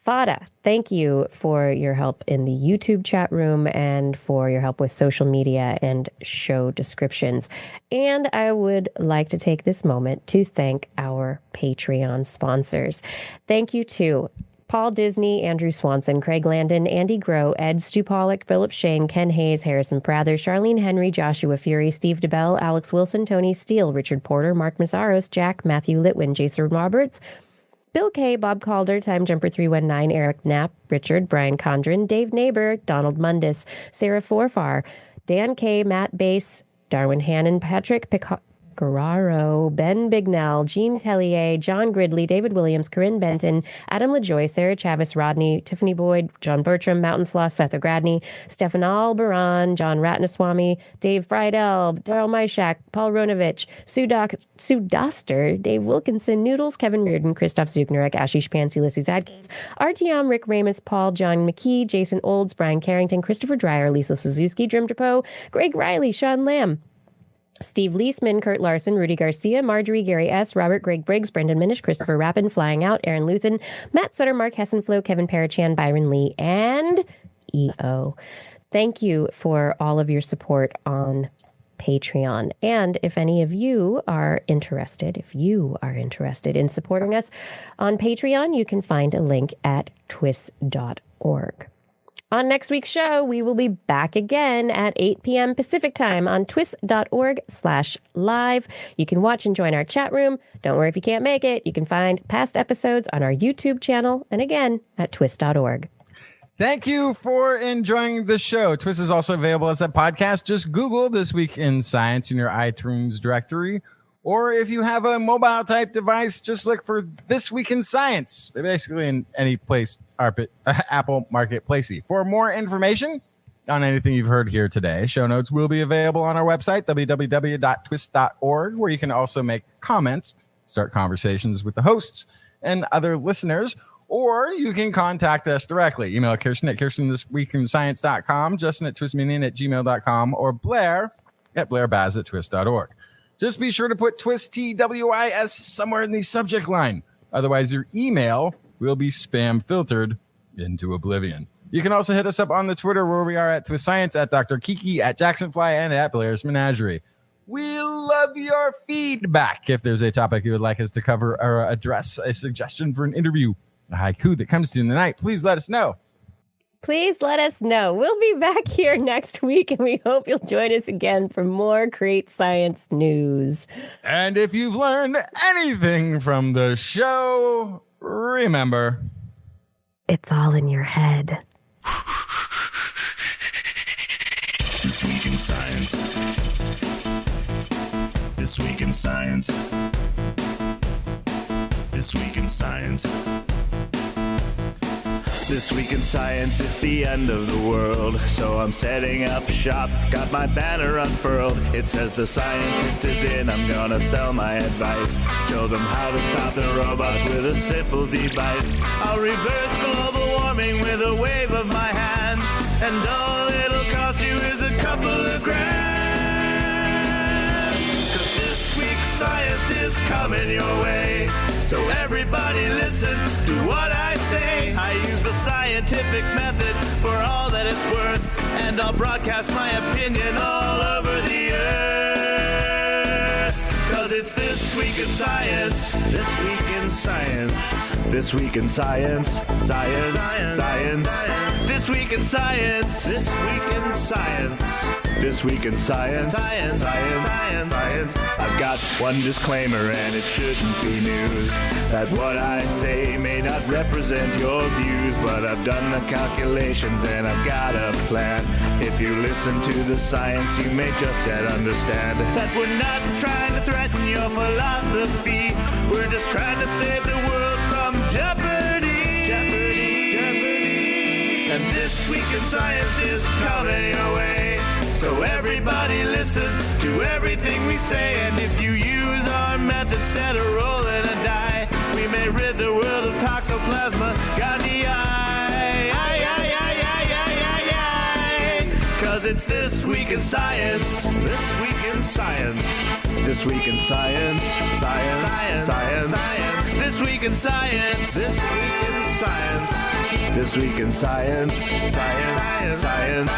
Fada, thank you for your help in the YouTube chat room and for your help with social media and show descriptions. And I would like to take this moment to thank our Patreon sponsors. Thank you to Paul Disney, Andrew Swanson, Craig Landon, Andy Groh, Ed Stu Pollock, Philip Shane, Ken Hayes, Harrison Prather, Charlene Henry, Joshua Fury, Steve DeBell, Alex Wilson, Tony Steele, Richard Porter, Mark Mazaros, Jack, Matthew Litwin, Jason Roberts, Bill K., Bob Calder, Time Jumper 319, Eric Knapp, Richard, Brian Condren, Dave Neighbor, Donald Mundis, Sarah Forfar, Dan K., Matt Bass, Darwin Hannon, Patrick Picararo, Ben Bignell, Gene Hellier, John Gridley, David Williams, Corinne Benton, Adam LaJoy, Sarah Chavis, Rodney, Tiffany Boyd, John Bertram, Mountain Sloth, Seth O'Gradney, Stefan Albaran, John Ratnaswamy, Dave Friedel, Daryl Myshak, Paul Ronovich, Sue Doster, Dave Wilkinson, Noodles, Kevin Reardon, Christoph Zucknerek, Ashish Pants, Ulysses Adkins, Artyom, Rick Ramus, Paul, John McKee, Jason Olds, Brian Carrington, Christopher Dreyer, Lisa Suzuki, Jim DePoe, Greg Riley, Sean Lamb, Steve Leisman, Kurt Larson, Rudy Garcia, Marjorie, Gary S., Robert, Greg Briggs, Brendan Minish, Christopher Rappin, Flying Out, Aaron Luthen, Matt Sutter, Mark Hessenflow, Kevin Parachan, Byron Lee, and EO. Thank you for all of your support on Patreon. And if any of you are interested, in supporting us on Patreon, you can find a link at TWIS.org. On next week's show, we will be back again at 8 p.m. Pacific time on twis.org/live. You can watch and join our chat room. Don't worry if you can't make it. You can find past episodes on our YouTube channel and again at twis.org. Thank you for enjoying the show. TWIS is also available as a podcast. Just Google This Week in Science in your iTunes directory. Or if you have a mobile type device, just look for This Week in Science. Basically in any place, Apple Marketplacey. For more information on anything you've heard here today, show notes will be available on our website, www.twis.org, where you can also make comments, start conversations with the hosts and other listeners, or you can contact us directly. Email Kirsten at KirstenThisWeekInScience.com, Justin at twistminion@gmail.com, or Blair at blairbaz@twis.org. Just be sure to put TWIS, TWIS, somewhere in the subject line. Otherwise, your email will be spam filtered into oblivion. You can also hit us up on the Twitter, where we are at TWIS Science, at Dr. Kiki, at Jacksonfly, and at Blair's Menagerie. We love your feedback. If there's a topic you would like us to cover or address, a suggestion for an interview, a haiku that comes to you in the night, please let us know. Please let us know. We'll be back here next week, and we hope you'll join us again for more great science news. And if you've learned anything from the show, remember, it's all in your head. This Week in Science. This Week in Science. This Week in Science. This week in science, it's the end of the world. So I'm setting up shop, got my banner unfurled. It says the scientist is in, I'm gonna sell my advice. Show them how to stop the robots with a simple device. I'll reverse global warming with a wave of my hand. And all it'll cost you is a couple of grand. 'Cause this week's science is coming your way. So everybody listen to what I say. I use the scientific method for all that it's worth, and I'll broadcast my opinion all over the earth. 'Cause it's This Week in Science. This Week in Science. This Week in Science. Science. Science. This Week in Science. This Week in Science. This Week in Science. Science. Science. Science. Science. I've got one disclaimer, and it shouldn't be news, that what I say may not represent your views, but I've done the calculations and I've got a plan. If you listen to the science, you may just yet understand that we're not trying to threaten your philosophy. We're just trying to save the world from jeopardy. Jeopardy. Jeopardy. And This Week in Science is coming your way. So everybody listen to everything we say, and if you use our method instead of rolling a die, we may rid the world of toxoplasma gondii. 'Cause it's This Week in Science. This Week in Science. This Week in Science. Science. Science. Science. Science. This Week in Science. This Week in Science. science. This week in science. Science.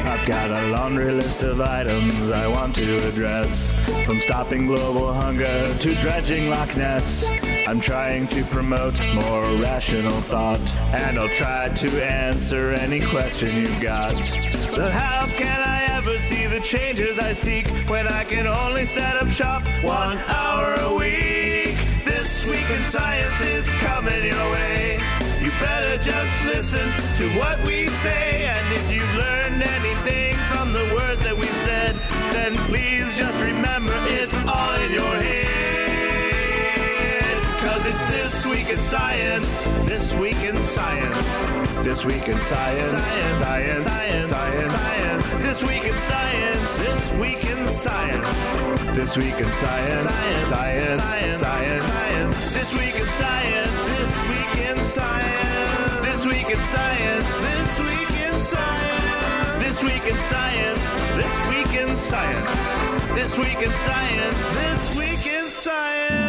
I've got a laundry list of items I want to address. From stopping global hunger to dredging Loch Ness. I'm trying to promote more rational thought, and I'll try to answer any question you've got. But how can I ever see the changes I seek when I can only set up shop 1 hour a week? This week in science is coming your way. You better just listen to what we say. And if you've learned anything from the words that we said, then please just remember it's all in your head. 'Cause it's This Week in Science. This Week in Science. This Week in Science. Science. This Week in Science. This Week in Science. This Week in Science. Science. This Week in Science. This Week in Science. This Week in Science. This Week in Science. This Week in Science. This Week in Science. This Week in Science. This Week in Science.